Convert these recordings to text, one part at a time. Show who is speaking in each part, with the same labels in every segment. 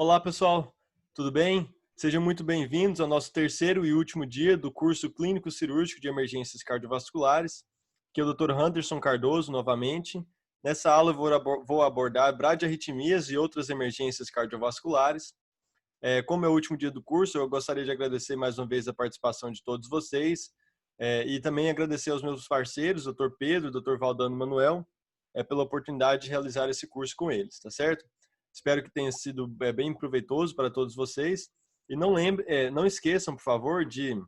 Speaker 1: Olá, pessoal, tudo bem? Sejam muito bem-vindos ao nosso terceiro e último dia do curso Clínico Cirúrgico de Emergências Cardiovasculares, que é o Dr. Anderson Cardoso, novamente. Nessa aula eu vou abordar bradiarritmias e outras emergências cardiovasculares. Como é o último dia do curso, eu gostaria de agradecer mais uma vez a participação de todos vocês e também agradecer aos meus parceiros, Dr. Pedro e Dr. Valdano Manuel, pela oportunidade de realizar esse curso com eles, tá certo? Espero que tenha sido bem proveitoso para todos vocês. E não esqueçam, por favor, de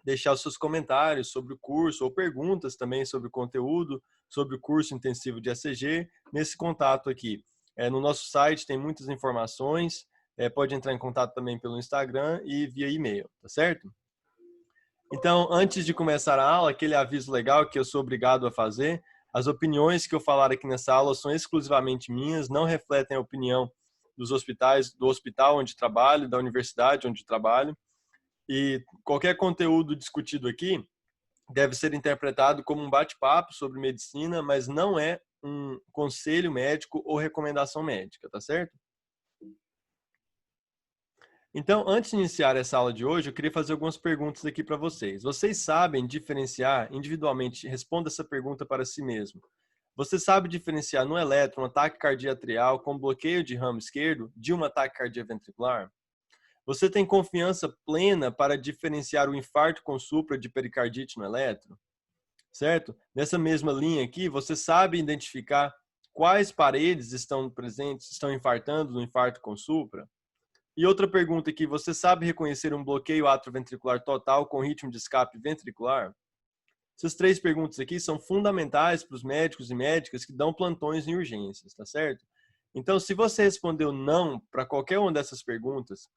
Speaker 1: deixar os seus comentários sobre o curso ou perguntas também sobre o conteúdo, sobre o curso intensivo de ECG, nesse contato aqui. No nosso site tem muitas informações, pode entrar em contato também pelo Instagram e via e-mail, tá certo? Então, antes de começar a aula, aquele aviso legal que eu sou obrigado a fazer, as opiniões que eu falar aqui nessa aula são exclusivamente minhas, não refletem a opinião dos hospitais, do hospital onde trabalho, da universidade onde trabalho, e qualquer conteúdo discutido aqui deve ser interpretado como um bate-papo sobre medicina, mas não é um conselho médico ou recomendação médica, tá certo? Então, antes de iniciar essa aula de hoje, eu queria fazer algumas perguntas aqui para vocês. Vocês sabem diferenciar individualmente? Responda essa pergunta para si mesmo. Você sabe diferenciar no eletro um ataque cardíaco atrial com bloqueio de ramo esquerdo de um ataque cardíaco ventricular? Você tem confiança plena para diferenciar o infarto com supra de pericardite no eletro? Certo? Nessa mesma linha aqui, você sabe identificar quais paredes estão presentes, estão infartando no infarto com supra? E outra pergunta aqui, você sabe reconhecer um bloqueio atrioventricular total com ritmo de escape ventricular? Essas três perguntas aqui são fundamentais para os médicos e médicas que dão plantões em urgências, tá certo? Então, se você respondeu não para qualquer uma dessas perguntas,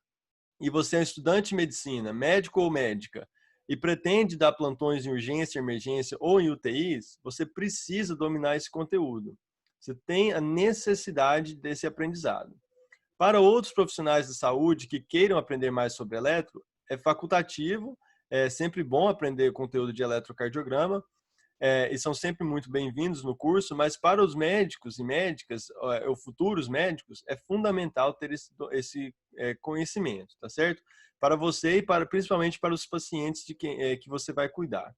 Speaker 1: e você é um estudante de medicina, médico ou médica, e pretende dar plantões em urgência, emergência ou em UTIs, você precisa dominar esse conteúdo. Você tem a necessidade desse aprendizado. Para outros profissionais de saúde que queiram aprender mais sobre eletro, é facultativo, é sempre bom aprender conteúdo de eletrocardiograma, e são sempre muito bem-vindos no curso, mas para os médicos e médicas, ou futuros médicos, é fundamental ter esse conhecimento, tá certo? Para você e principalmente para os pacientes que você vai cuidar.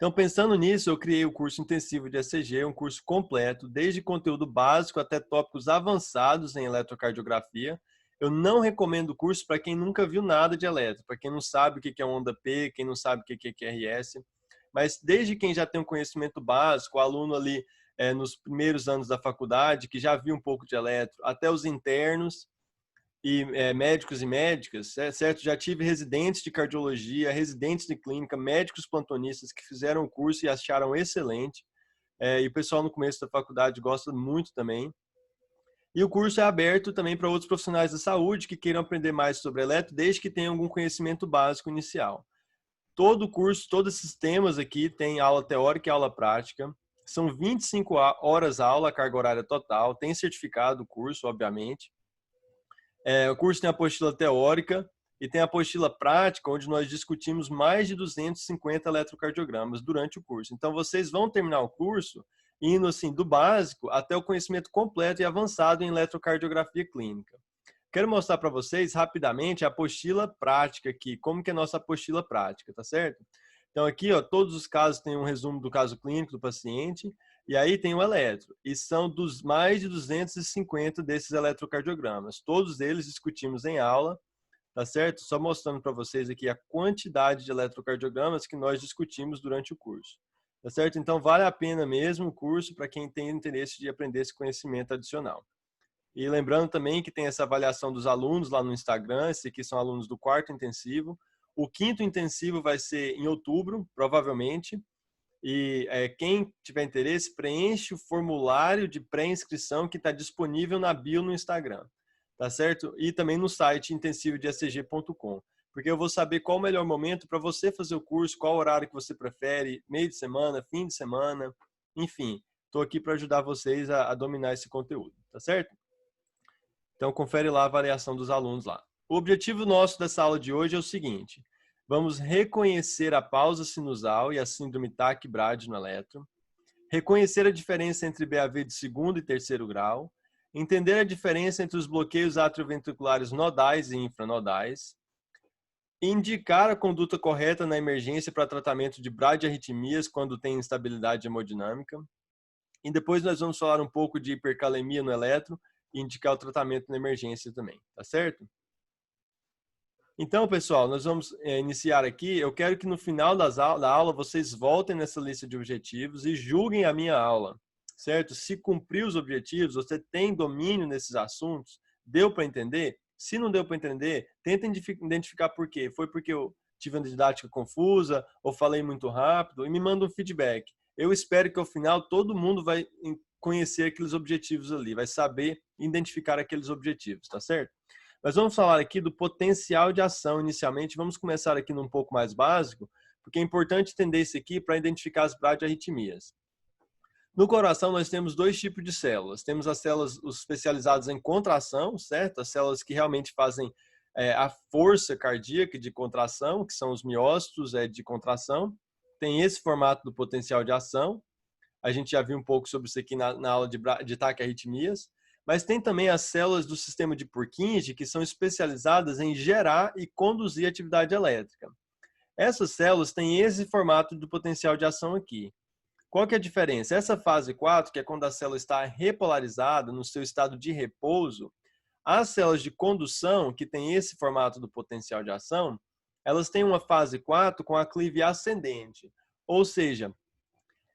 Speaker 1: Então, pensando nisso, eu criei o curso intensivo de ECG, um curso completo, desde conteúdo básico até tópicos avançados em eletrocardiografia. Eu não recomendo o curso para quem nunca viu nada de eletro, para quem não sabe o que é onda P, quem não sabe o que é QRS, mas desde quem já tem um conhecimento básico, o aluno ali nos primeiros anos da faculdade, que já viu um pouco de eletro, até os internos, e médicos e médicas, certo? Já tive residentes de cardiologia, residentes de clínica, médicos plantonistas que fizeram o curso e acharam excelente. E o pessoal no começo da faculdade gosta muito também. E o curso é aberto também para outros profissionais da saúde que queiram aprender mais sobre eletro, desde que tenham algum conhecimento básico inicial. Todo o curso, todos esses temas aqui tem aula teórica e aula prática. São 25 horas aula, carga horária total. Tem certificado o curso, obviamente. O curso tem a apostila teórica e tem a apostila prática, onde nós discutimos mais de 250 eletrocardiogramas durante o curso. Então, vocês vão terminar o curso indo assim do básico até o conhecimento completo e avançado em eletrocardiografia clínica. Quero mostrar para vocês rapidamente a apostila prática aqui, como que é a nossa apostila prática, tá certo? Então aqui, ó, todos os casos têm um resumo do caso clínico do paciente, e aí tem o eletro, e são dos mais de 250 desses eletrocardiogramas. Todos eles discutimos em aula, tá certo? Só mostrando para vocês aqui a quantidade de eletrocardiogramas que nós discutimos durante o curso. Tá certo? Então vale a pena mesmo o curso para quem tem interesse de aprender esse conhecimento adicional. E lembrando também que tem essa avaliação dos alunos lá no Instagram, esses aqui são alunos do quarto intensivo. O quinto intensivo vai ser em outubro, provavelmente. E quem tiver interesse, preenche o formulário de pré-inscrição que está disponível na bio no Instagram, tá certo? E também no site intensivodeecg.com, porque eu vou saber qual o melhor momento para você fazer o curso, qual horário que você prefere, meio de semana, fim de semana, enfim. Estou aqui para ajudar vocês a dominar esse conteúdo, tá certo? Então, confere lá a avaliação dos alunos lá. O objetivo nosso dessa aula de hoje é o seguinte: vamos reconhecer a pausa sinusal e a síndrome TAC-BRAD no eletro, reconhecer a diferença entre BAV de segundo e terceiro grau, Entender a diferença entre os bloqueios atrioventriculares nodais e infranodais. Indicar a conduta correta na emergência para tratamento de bradiarritmias quando tem instabilidade hemodinâmica. E depois nós vamos falar um pouco de hipercalemia no eletro e indicar o tratamento na emergência também, tá certo? Então, pessoal, nós vamos iniciar aqui. Eu quero que no final da aula vocês voltem nessa lista de objetivos e julguem a minha aula, certo? Se cumprir os objetivos, você tem domínio nesses assuntos, deu para entender? Se não deu para entender, tenta identificar por quê. Foi porque eu tive uma didática confusa ou falei muito rápido e me manda um feedback. Eu espero que ao final todo mundo vai conhecer aqueles objetivos ali, vai saber identificar aqueles objetivos, tá certo? Mas vamos falar aqui do potencial de ação inicialmente. Vamos começar aqui num pouco mais básico, porque é importante entender isso aqui para identificar as bradiarritmias. No coração, nós temos dois tipos de células. Temos as células especializadas em contração, certo? As células que realmente fazem a força cardíaca de contração, que são os miócitos de contração. Tem esse formato do potencial de ação. A gente já viu um pouco sobre isso aqui na aula de taquiarritmias. Mas tem também as células do sistema de Purkinje, que são especializadas em gerar e conduzir atividade elétrica. Essas células têm esse formato do potencial de ação aqui. Qual que é a diferença? Essa fase 4, que é quando a célula está repolarizada, no seu estado de repouso, as células de condução, que têm esse formato do potencial de ação, elas têm uma fase 4 com aclive ascendente. Ou seja,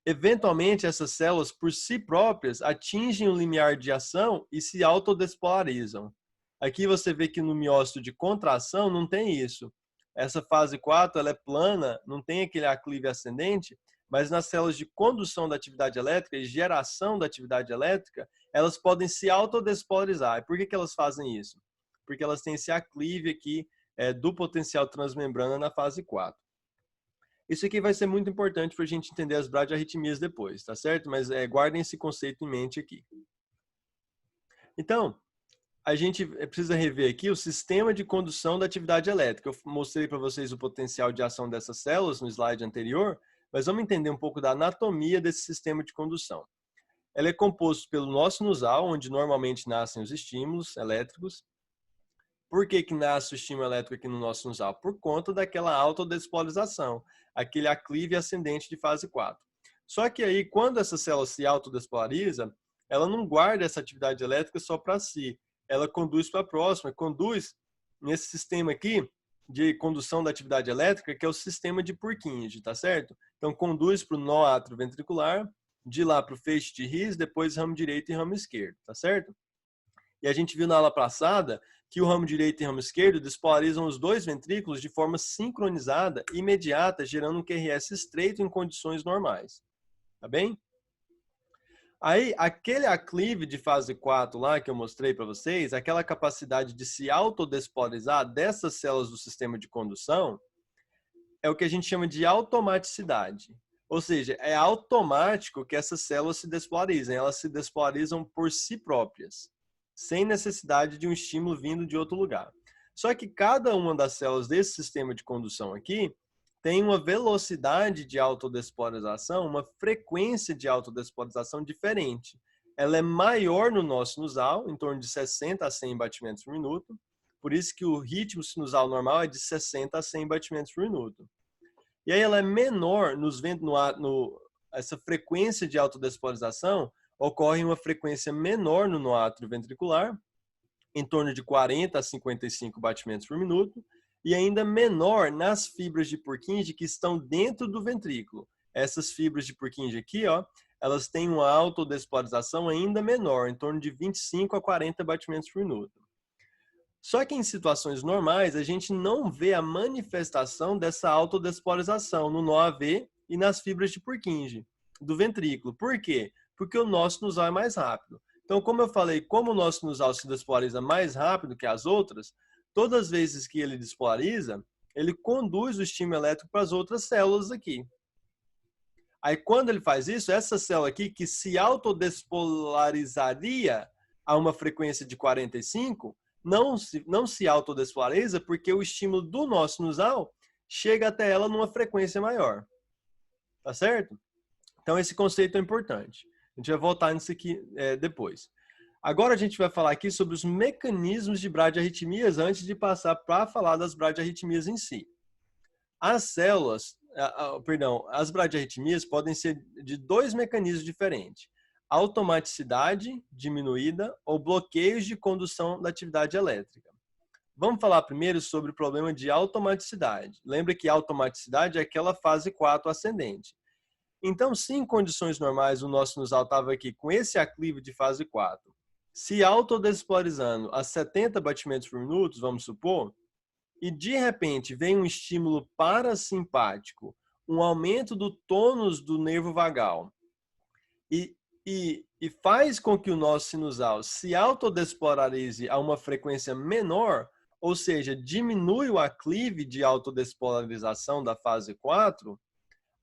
Speaker 1: eventualmente essas células, por si próprias, atingem o limiar de ação e se autodespolarizam. Aqui você vê que no miócito de contração não tem isso. Essa fase 4 ela é plana, não tem aquele aclive ascendente, mas nas células de condução da atividade elétrica e geração da atividade elétrica, elas podem se autodespolarizar. E por que elas fazem isso? Porque elas têm esse aclive aqui do potencial transmembrana na fase 4. Isso aqui vai ser muito importante para a gente entender as bradiarritmias depois, tá certo? Mas guardem esse conceito em mente aqui. Então, a gente precisa rever aqui o sistema de condução da atividade elétrica. Eu mostrei para vocês o potencial de ação dessas células no slide anterior, mas vamos entender um pouco da anatomia desse sistema de condução. Ela é composto pelo nosso sinusal, onde normalmente nascem os estímulos elétricos. Por que nasce o estímulo elétrico aqui no nosso sinusal? Por conta daquela autodespolarização, aquele aclive ascendente de fase 4. Só que aí, quando essa célula se autodespolariza, ela não guarda essa atividade elétrica só para si. Ela conduz para a próxima, conduz nesse sistema aqui de condução da atividade elétrica, que é o sistema de Purkinje, tá certo? Então, conduz para o nó atrioventricular, de lá para o feixe de His, depois ramo direito e ramo esquerdo, tá certo? E a gente viu na aula passada que o ramo direito e o ramo esquerdo despolarizam os dois ventrículos de forma sincronizada, imediata, gerando um QRS estreito em condições normais. Tá bem? Aí, aquele aclive de fase 4 lá que eu mostrei para vocês, aquela capacidade de se autodespolarizar dessas células do sistema de condução, é o que a gente chama de automaticidade. Ou seja, é automático que essas células se despolarizem, elas se despolarizam por si próprias, sem necessidade de um estímulo vindo de outro lugar. Só que cada uma das células desse sistema de condução aqui tem uma velocidade de autodespolarização, uma frequência de autodespolarização diferente. Ela é maior no nosso sinusal, em torno de 60 a 100 batimentos por minuto. Por isso que o ritmo sinusal normal é de 60 a 100 batimentos por minuto. E aí ela é menor essa frequência de autodespolarização ocorre em uma frequência menor no nó atrioventricular, em torno de 40 a 55 batimentos por minuto, e ainda menor nas fibras de Purkinje que estão dentro do ventrículo. Essas fibras de Purkinje aqui, ó, elas têm uma autodespolarização ainda menor, em torno de 25 a 40 batimentos por minuto. Só que em situações normais, a gente não vê a manifestação dessa autodespolarização no nó AV e nas fibras de Purkinje do ventrículo. Por quê? Porque o nosso sinusal é mais rápido. Então, como eu falei, como o nosso sinusal se despolariza mais rápido que as outras, todas as vezes que ele despolariza, ele conduz o estímulo elétrico para as outras células aqui. Aí, quando ele faz isso, essa célula aqui, que se autodespolarizaria a uma frequência de 45, não se autodespolariza porque o estímulo do nosso sinusal chega até ela numa frequência maior. Tá certo? Então, esse conceito é importante. A gente vai voltar nisso aqui depois. Agora a gente vai falar aqui sobre os mecanismos de bradiarritmias antes de passar para falar das bradiarritmias em si. As células, as bradiarritmias podem ser de dois mecanismos diferentes: automaticidade diminuída ou bloqueios de condução da atividade elétrica. Vamos falar primeiro sobre o problema de automaticidade. Lembra que automaticidade é aquela fase 4 ascendente. Então, se em condições normais o nosso sinusal estava aqui com esse aclive de fase 4, se autodespolarizando a 70 batimentos por minuto, vamos supor, e de repente vem um estímulo parasimpático, um aumento do tônus do nervo vagal, e faz com que o nosso sinusal se autodespolarize a uma frequência menor, ou seja, diminui o aclive de autodespolarização da fase 4,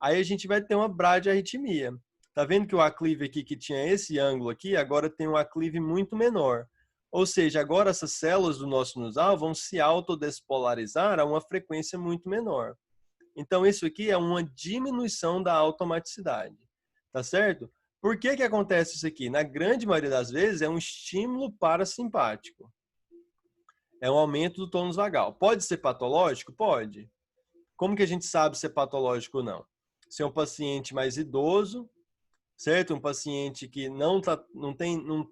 Speaker 1: aí a gente vai ter uma bradiarritmia. Tá vendo que o aclive aqui que tinha esse ângulo aqui, agora tem um aclive muito menor. Ou seja, agora essas células do nosso sinusal vão se autodespolarizar a uma frequência muito menor. Então isso aqui é uma diminuição da automaticidade. Tá certo? Por que que acontece isso aqui? Na grande maioria das vezes é um estímulo parasimpático. É um aumento do tônus vagal. Pode ser patológico? Pode. Como que a gente sabe se é patológico ou não? Se é um paciente mais idoso, certo? Um paciente que não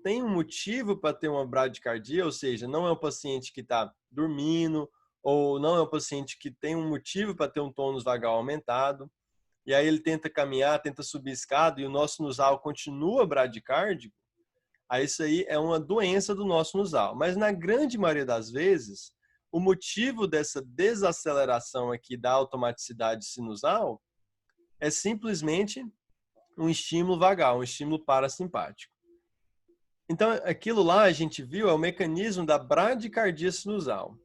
Speaker 1: tem um motivo para ter uma bradicardia, ou seja, não é um paciente que está dormindo, ou não é um paciente que tem um motivo para ter um tônus vagal aumentado, e aí ele tenta caminhar, tenta subir escada, e o nosso sinusal continua bradicárdico, aí isso aí é uma doença do nosso sinusal. Mas na grande maioria das vezes, o motivo dessa desaceleração aqui da automaticidade sinusal é simplesmente um estímulo vagal, um estímulo parasimpático. Então, aquilo lá a gente viu é o mecanismo da bradicardia sinusal.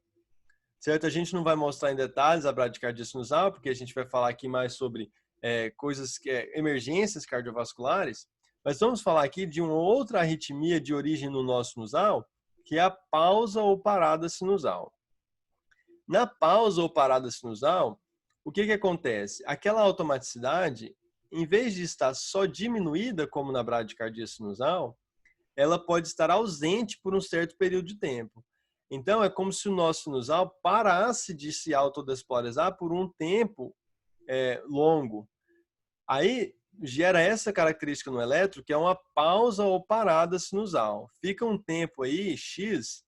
Speaker 1: Certo? A gente não vai mostrar em detalhes a bradicardia sinusal, porque a gente vai falar aqui mais sobre emergências cardiovasculares, mas vamos falar aqui de uma outra arritmia de origem no nosso sinusal, que é a pausa ou parada sinusal. Na pausa ou parada sinusal, o que acontece? Aquela automaticidade, em vez de estar só diminuída, como na bradicardia sinusal, ela pode estar ausente por um certo período de tempo. Então, é como se o nosso sinusal parasse de se autodespolarizar por um tempo longo. Aí, gera essa característica no eletro, que é uma pausa ou parada sinusal. Fica um tempo aí, X,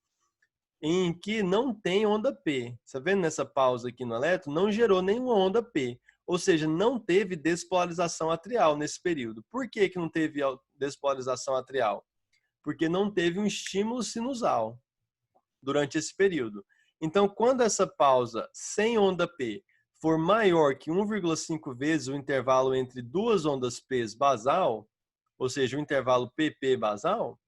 Speaker 1: em que não tem onda P. Você vendo nessa pausa aqui no eletro? Não gerou nenhuma onda P. Ou seja, não teve despolarização atrial nesse período. Por que que não teve despolarização atrial? Porque não teve um estímulo sinusal durante esse período. Então, quando essa pausa sem onda P for maior que 1,5 vezes o intervalo entre duas ondas P basal, ou seja, o intervalo PP basal,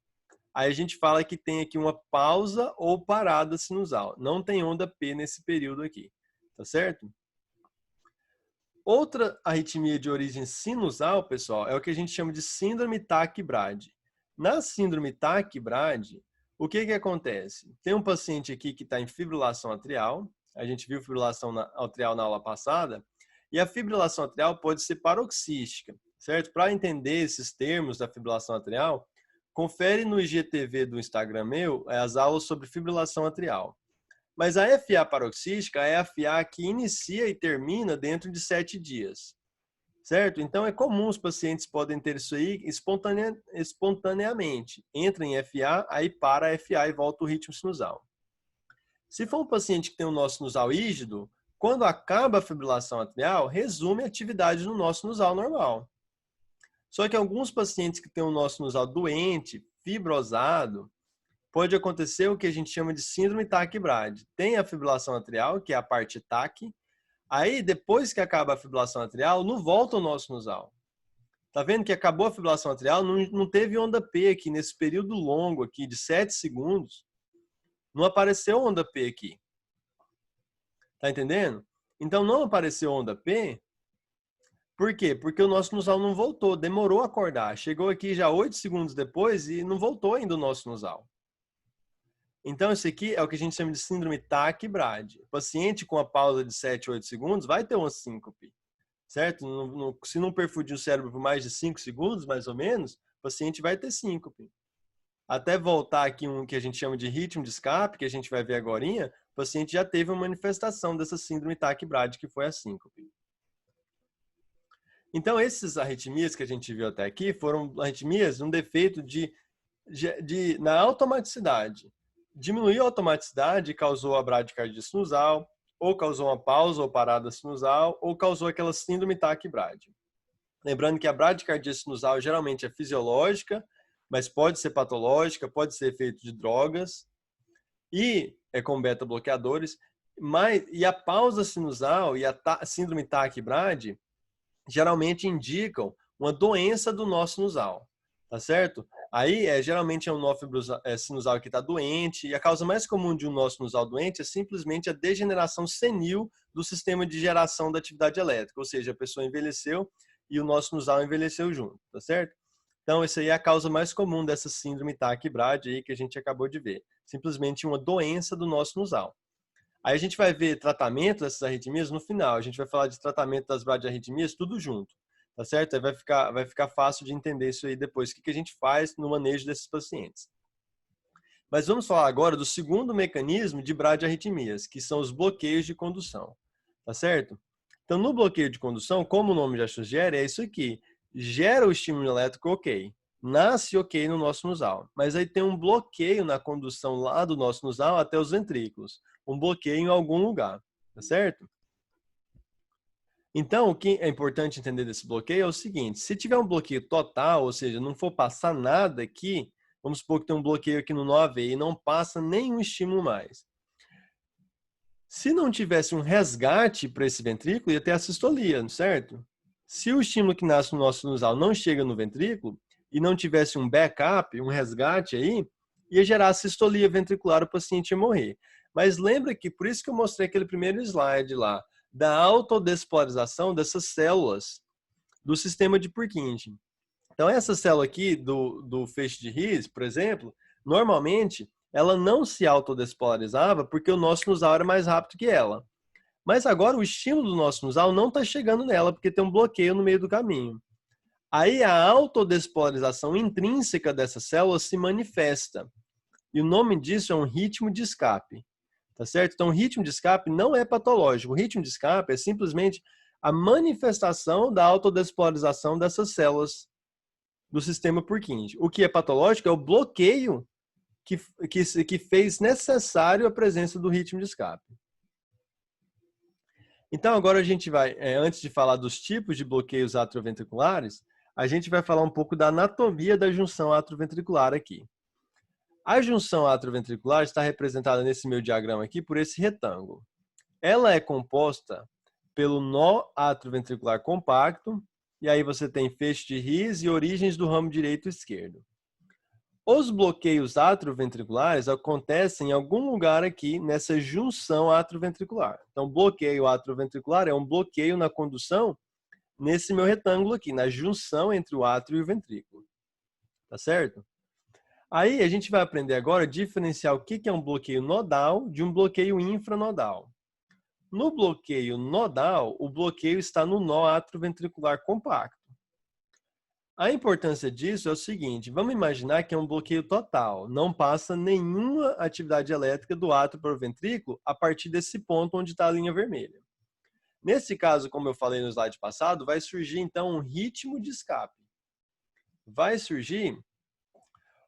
Speaker 1: aí a gente fala que tem aqui uma pausa ou parada sinusal. Não tem onda P nesse período aqui, tá certo? Outra arritmia de origem sinusal, pessoal, é o que a gente chama de síndrome Tachy-Brady. Na síndrome Tachy-Brady, o que acontece? Tem um paciente aqui que está em fibrilação atrial, a gente viu fibrilação atrial na aula passada, e a fibrilação atrial pode ser paroxística, certo? Para entender esses termos da fibrilação atrial, confere no IGTV do Instagram meu as aulas sobre fibrilação atrial. Mas a FA paroxística é a FA que inicia e termina dentro de 7 dias, certo? Então é comum os pacientes podem ter isso aí espontaneamente. Entra em FA, aí para a FA e volta o ritmo sinusal. Se for um paciente que tem o nosso sinusal rígido, quando acaba a fibrilação atrial, resume a atividade no nosso sinusal normal. Só que alguns pacientes que têm o nosso sinusal doente, fibrosado, pode acontecer o que a gente chama de síndrome Tachy-Brady. Tem a fibrilação atrial, que é a parte TAC. Aí, depois que acaba a fibrilação atrial, não volta o nosso sinusal. Tá vendo que acabou a fibrilação atrial, não teve onda P aqui, nesse período longo aqui, de 7 segundos, não apareceu onda P aqui. Tá entendendo? Então, não apareceu onda P, por quê? Porque o nosso sinusal não voltou, demorou a acordar. Chegou aqui já 8 segundos depois e não voltou ainda o nosso sinusal. Então, isso aqui é o que a gente chama de síndrome Tachy-Brady. O paciente com a pausa de 7, 8 segundos vai ter uma síncope, certo? Se não perfundir o cérebro por mais de 5 segundos, mais ou menos, o paciente vai ter síncope. até voltar aqui um que a gente chama de ritmo de escape, que a gente vai ver agorinha, o paciente já teve uma manifestação dessa síndrome taquibrádica, que foi a síncope. Então, essas arritmias que a gente viu até aqui foram arritmias, um defeito na automaticidade. Diminuiu a automaticidade e causou a bradicardia sinusal, ou causou uma pausa ou parada sinusal, ou causou aquela síndrome taquibrádia. Lembrando que a bradicardia sinusal geralmente é fisiológica, mas pode ser patológica, pode ser efeito de drogas, e é com beta-bloqueadores, e a pausa sinusal e a síndrome taquibrádia geralmente indicam uma doença do nó sinusal, tá certo? Aí, geralmente é um nó sinusal que está doente, e a causa mais comum de um nó sinusal doente é simplesmente a degeneração senil do sistema de geração da atividade elétrica, ou seja, a pessoa envelheceu e o nó sinusal envelheceu junto, tá certo? Então, essa aí é a causa mais comum dessa síndrome taquibrádia aí que a gente acabou de ver. Simplesmente uma doença do nó sinusal. Aí a gente vai ver tratamento dessas arritmias no final. A gente vai falar de tratamento das bradiarritmias tudo junto, tá certo? Aí vai ficar fácil de entender isso aí depois. O que a gente faz no manejo desses pacientes. Mas vamos falar agora do segundo mecanismo de bradiarritmias, que são os bloqueios de condução, tá certo? Então, no bloqueio de condução, como o nome já sugere, é isso aqui. Gera o estímulo elétrico ok, nasce ok no nó sinusal, mas aí tem um bloqueio na condução lá do nó sinusal até os ventrículos, um bloqueio em algum lugar, tá certo? Então, o que é importante entender desse bloqueio é o seguinte, se tiver um bloqueio total, ou seja, não for passar nada aqui, vamos supor que tem um bloqueio aqui no nó AV e não passa nenhum estímulo mais. Se não tivesse um resgate para esse ventrículo, ia ter a sistolia, certo? Se o estímulo que nasce no nó sinusal não chega no ventrículo e não tivesse um backup, um resgate aí, ia gerar sistolia ventricular, o paciente ia morrer. Mas lembra que, por isso que eu mostrei aquele primeiro slide lá, da autodespolarização dessas células do sistema de Purkinje. Então, essa célula aqui do feixe de His, por exemplo, normalmente ela não se autodespolarizava porque o nó sinusal era mais rápido que ela. Mas agora o estímulo do nó sinusal não está chegando nela, porque tem um bloqueio no meio do caminho. Aí a autodespolarização intrínseca dessa célula se manifesta. E o nome disso é um ritmo de escape. Tá certo? Então, o ritmo de escape não é patológico. O ritmo de escape é simplesmente a manifestação da autodespolarização dessas células do sistema Purkinje. O que é patológico é o bloqueio que fez necessário a presença do ritmo de escape. Então, agora a gente vai, antes de falar dos tipos de bloqueios atrioventriculares, a gente vai falar um pouco da anatomia da junção atrioventricular aqui. A junção atrioventricular está representada nesse meu diagrama aqui por esse retângulo. Ela é composta pelo nó atrioventricular compacto, e aí você tem feixe de His e origens do ramo direito e esquerdo. Os bloqueios atrioventriculares acontecem em algum lugar aqui nessa junção atrioventricular. Então, bloqueio atrioventricular é um bloqueio na condução nesse meu retângulo aqui, na junção entre o átrio e o ventrículo. Tá certo? Aí a gente vai aprender agora a diferenciar o que é um bloqueio nodal de um bloqueio infranodal. No bloqueio nodal, o bloqueio está no nó atrioventricular compacto. A importância disso é o seguinte, vamos imaginar que é um bloqueio total, não passa nenhuma atividade elétrica do átrio para o ventrículo a partir desse ponto onde está a linha vermelha. Nesse caso, como eu falei no slide passado, vai surgir então um ritmo de escape. Vai surgir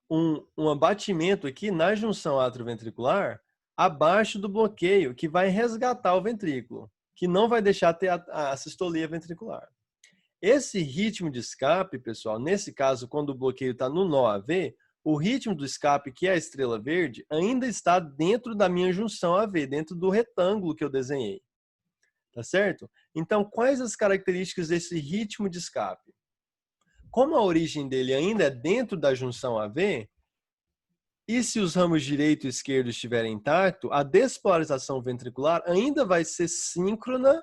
Speaker 1: um abatimento aqui na junção atrioventricular abaixo do bloqueio que vai resgatar o ventrículo, que não vai deixar ter a sistolia ventricular. Esse ritmo de escape, pessoal, nesse caso, quando o bloqueio está no nó AV, o ritmo do escape, que é a estrela verde, ainda está dentro da minha junção AV, dentro do retângulo que eu desenhei. Tá certo? Então, quais as características desse ritmo de escape? Como a origem dele ainda é dentro da junção AV, e se os ramos direito e esquerdo estiverem intactos, a despolarização ventricular ainda vai ser síncrona,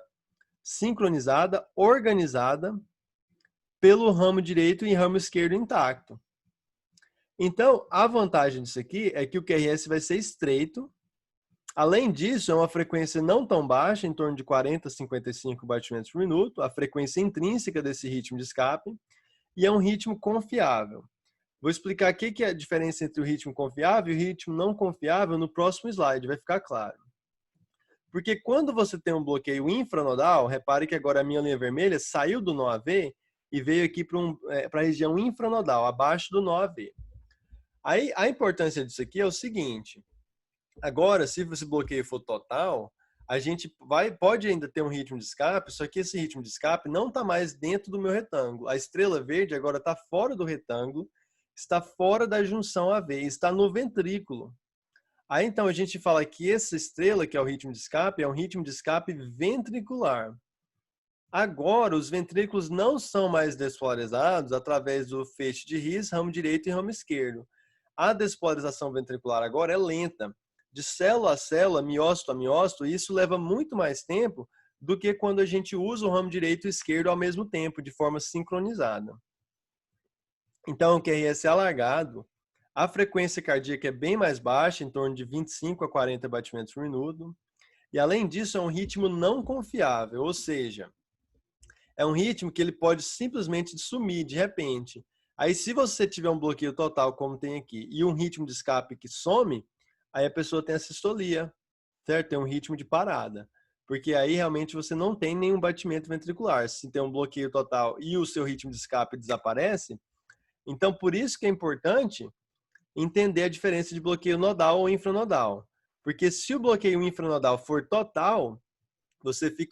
Speaker 1: sincronizada, organizada pelo ramo direito e ramo esquerdo intacto. Então, a vantagem disso aqui é que o QRS vai ser estreito. Além disso, é uma frequência não tão baixa, em torno de 40 a 55 batimentos por minuto, a frequência intrínseca desse ritmo de escape, e é um ritmo confiável. Vou explicar o que é a diferença entre o ritmo confiável e o ritmo não confiável no próximo slide, vai ficar claro. Porque quando você tem um bloqueio infranodal, repare que agora a minha linha vermelha saiu do nó AV e veio aqui para a região infranodal, abaixo do nó AV. Aí a importância disso aqui é o seguinte: agora, se esse bloqueio for total, a gente pode ainda ter um ritmo de escape, só que esse ritmo de escape não está mais dentro do meu retângulo. A estrela verde agora está fora do retângulo, está fora da junção AV, está no ventrículo. Aí então a gente fala que essa estrela, que é o ritmo de escape, é um ritmo de escape ventricular. Agora, os ventrículos não são mais despolarizados através do feixe de His, ramo direito e ramo esquerdo. A despolarização ventricular agora é lenta. De célula a célula, miócito a miócito, e isso leva muito mais tempo do que quando a gente usa o ramo direito e esquerdo ao mesmo tempo, de forma sincronizada. Então, o QRS é alargado, a frequência cardíaca é bem mais baixa, em torno de 25 a 40 batimentos por minuto, e além disso é um ritmo não confiável, ou seja, é um ritmo que ele pode simplesmente sumir de repente. Aí se você tiver um bloqueio total, como tem aqui, e um ritmo de escape que some, aí a pessoa tem a sistolia, certo? Tem um ritmo de parada. Porque aí realmente você não tem nenhum batimento ventricular. Se tem um bloqueio total e o seu ritmo de escape desaparece, então por isso que é importante entender a diferença de bloqueio nodal ou infranodal. Porque se o bloqueio infranodal for total,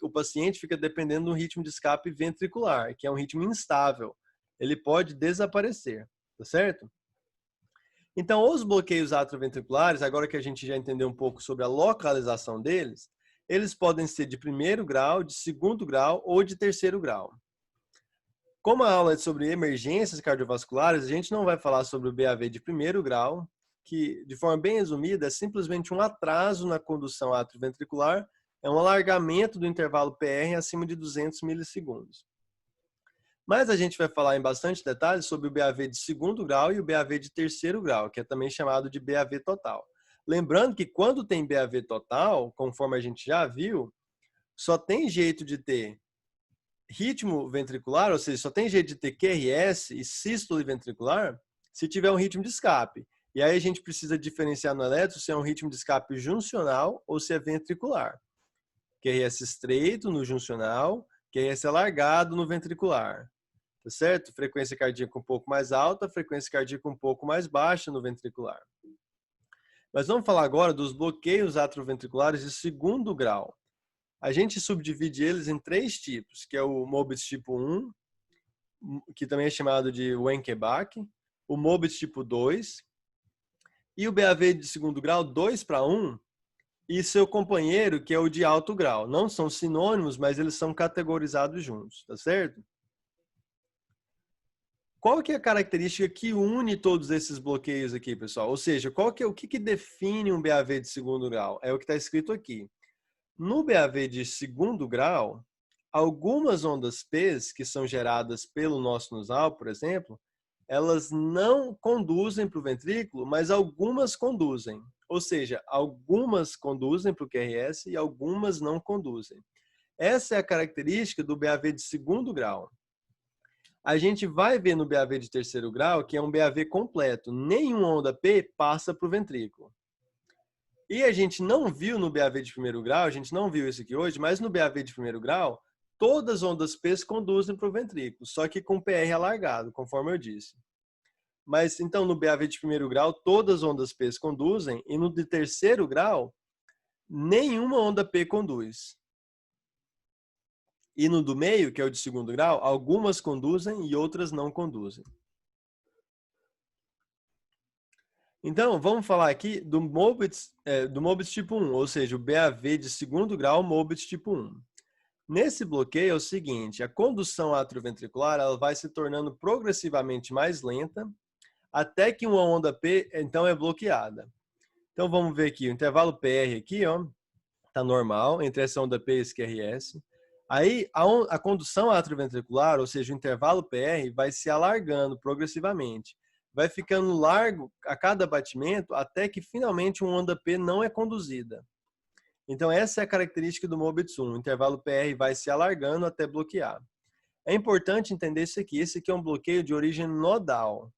Speaker 1: o paciente fica dependendo do ritmo de escape ventricular, que é um ritmo instável. Ele pode desaparecer, tá certo? Então, os bloqueios atrioventriculares, agora que a gente já entendeu um pouco sobre a localização deles, eles podem ser de primeiro grau, de segundo grau ou de terceiro grau. Como a aula é sobre emergências cardiovasculares, a gente não vai falar sobre o BAV de primeiro grau, que, de forma bem resumida, é simplesmente um atraso na condução atrioventricular, é um alargamento do intervalo PR acima de 200 milissegundos. Mas a gente vai falar em bastante detalhes sobre o BAV de segundo grau e o BAV de terceiro grau, que é também chamado de BAV total. Lembrando que quando tem BAV total, conforme a gente já viu, só tem jeito de ter ritmo ventricular, ou seja, só tem jeito de ter QRS e sístole ventricular se tiver um ritmo de escape. E aí a gente precisa diferenciar no eletro se é um ritmo de escape juncional ou se é ventricular. QRS estreito no juncional, QRS alargado no ventricular. Tá certo? Frequência cardíaca um pouco mais alta, frequência cardíaca um pouco mais baixa no ventricular. Mas vamos falar agora dos bloqueios atrioventriculares de segundo grau. A gente subdivide eles em 3 tipos, que é o Mobitz tipo 1, que também é chamado de Wenckebach, o Mobitz tipo 2, e o BAV de segundo grau 2:1, e seu companheiro, que é o de alto grau. Não são sinônimos, mas eles são categorizados juntos, tá certo? Qual que é a característica que une todos esses bloqueios aqui, pessoal? Ou seja, o que define um BAV de segundo grau? É o que está escrito aqui. No BAV de segundo grau, algumas ondas P, que são geradas pelo nosso sinusal, por exemplo, elas não conduzem para o ventrículo, mas algumas conduzem. Ou seja, algumas conduzem para o QRS e algumas não conduzem. Essa é a característica do BAV de segundo grau. A gente vai ver no BAV de terceiro grau que é um BAV completo. Nenhuma onda P passa para o ventrículo. E a gente não viu no BAV de primeiro grau, a gente não viu isso aqui hoje, mas no BAV de primeiro grau, todas as ondas P conduzem para o ventrículo, só que com PR alargado, conforme eu disse. Mas então no BAV de primeiro grau, todas as ondas P conduzem, e no de terceiro grau, nenhuma onda P conduz. E no do meio, que é o de segundo grau, algumas conduzem e outras não conduzem. Então, vamos falar aqui do Mobitz tipo 1, ou seja, o BAV de segundo grau Mobitz tipo 1. Nesse bloqueio é o seguinte, a condução atrioventricular ela vai se tornando progressivamente mais lenta, até que uma onda P, então, é bloqueada. Então, vamos ver aqui, o intervalo PR aqui, ó, tá normal, entre essa onda P e esse QRS. Aí, a condução atrioventricular, ou seja, o intervalo PR, vai se alargando progressivamente. Vai ficando largo a cada batimento, até que, finalmente, uma onda P não é conduzida. Então, essa é a característica do Mobitz 1. O intervalo PR vai se alargando até bloquear. É importante entender isso aqui. Esse aqui é um bloqueio de origem nodal.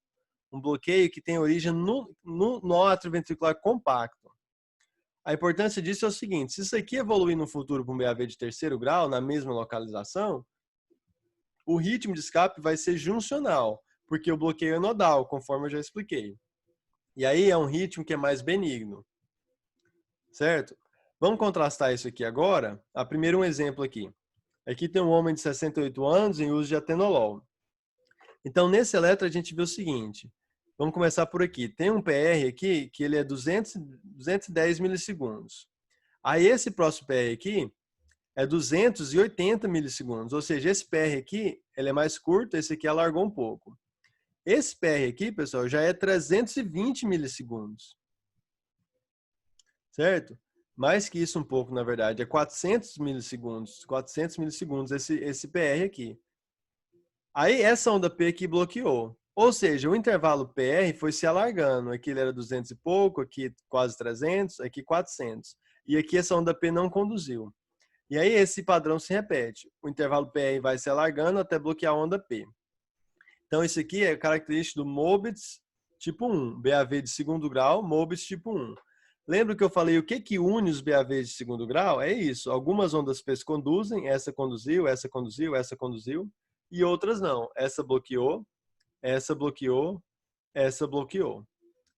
Speaker 1: um bloqueio que tem origem no nó atrioventricular compacto. A importância disso é o seguinte: se isso aqui evoluir no futuro para um BAV de terceiro grau, na mesma localização, o ritmo de escape vai ser juncional, porque o bloqueio é nodal, conforme eu já expliquei. E aí é um ritmo que é mais benigno, certo? Vamos contrastar isso aqui agora. Primeiro um exemplo aqui. Aqui tem um homem de 68 anos em uso de atenolol. Então, nesse eletro, a gente vê o seguinte. Vamos começar por aqui. Tem um PR aqui que ele é 210 milissegundos. Aí esse próximo PR aqui é 280 milissegundos. Ou seja, esse PR aqui ele é mais curto, esse aqui alargou um pouco. Esse PR aqui, pessoal, já é 320 milissegundos. Certo? Mais que isso um pouco, na verdade. É 400 milissegundos. 400 milissegundos esse PR aqui. Aí essa onda P aqui bloqueou. Ou seja, o intervalo PR foi se alargando. Aqui ele era 200 e pouco, aqui quase 300, aqui 400. E aqui essa onda P não conduziu. E aí esse padrão se repete. O intervalo PR vai se alargando até bloquear a onda P. Então isso aqui é característico do Mobitz tipo 1. BAV de segundo grau, Mobitz tipo 1. Lembra que eu falei o que une os BAVs de segundo grau? É isso. Algumas ondas P conduzem, essa conduziu, essa conduziu, essa conduziu. E outras não. Essa bloqueou, essa bloqueou, essa bloqueou.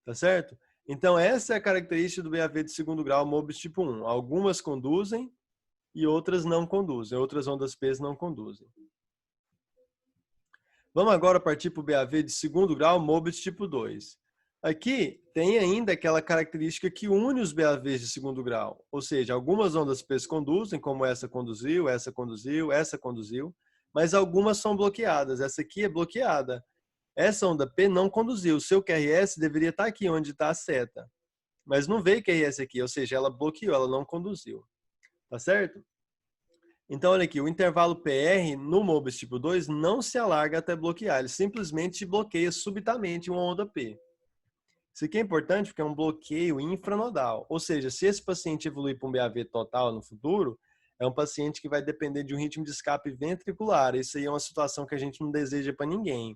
Speaker 1: Tá certo? Então, essa é a característica do BAV de segundo grau, Mobitz tipo 1. Algumas conduzem e outras não conduzem. Outras ondas P não conduzem. Vamos agora partir para o BAV de segundo grau, Mobitz tipo 2. Aqui tem ainda aquela característica que une os BAVs de segundo grau. Ou seja, algumas ondas P conduzem, como essa conduziu, essa conduziu, essa conduziu. Mas algumas são bloqueadas. Essa aqui é bloqueada. Essa onda P não conduziu. O seu QRS deveria estar aqui, onde está a seta. Mas não veio QRS aqui, ou seja, ela bloqueou, ela não conduziu. Tá certo? Então, olha aqui, o intervalo PR no Mobitz tipo 2 não se alarga até bloquear. Ele simplesmente bloqueia subitamente uma onda P. Isso aqui é importante porque é um bloqueio infranodal. Ou seja, se esse paciente evoluir para um BAV total no futuro, é um paciente que vai depender de um ritmo de escape ventricular. Isso aí é uma situação que a gente não deseja para ninguém.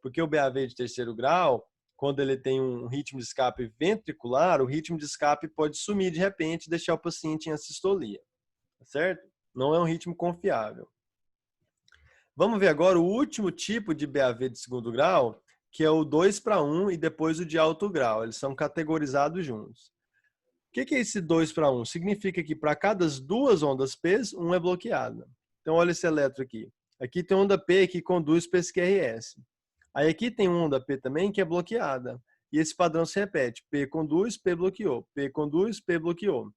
Speaker 1: Porque o BAV de terceiro grau, quando ele tem um ritmo de escape ventricular, o ritmo de escape pode sumir de repente e deixar o paciente em assistolia. Certo? Não é um ritmo confiável. Vamos ver agora o último tipo de BAV de segundo grau, que é o 2:1 e depois o de alto grau. Eles são categorizados juntos. O que é esse 2:1? Significa que para cada duas ondas P, um é bloqueada. Então, olha esse eletro aqui. Aqui tem onda P que conduz para esse QRS. Aí aqui tem uma onda P também que é bloqueada. E esse padrão se repete. P conduz, P bloqueou. P conduz, P bloqueou.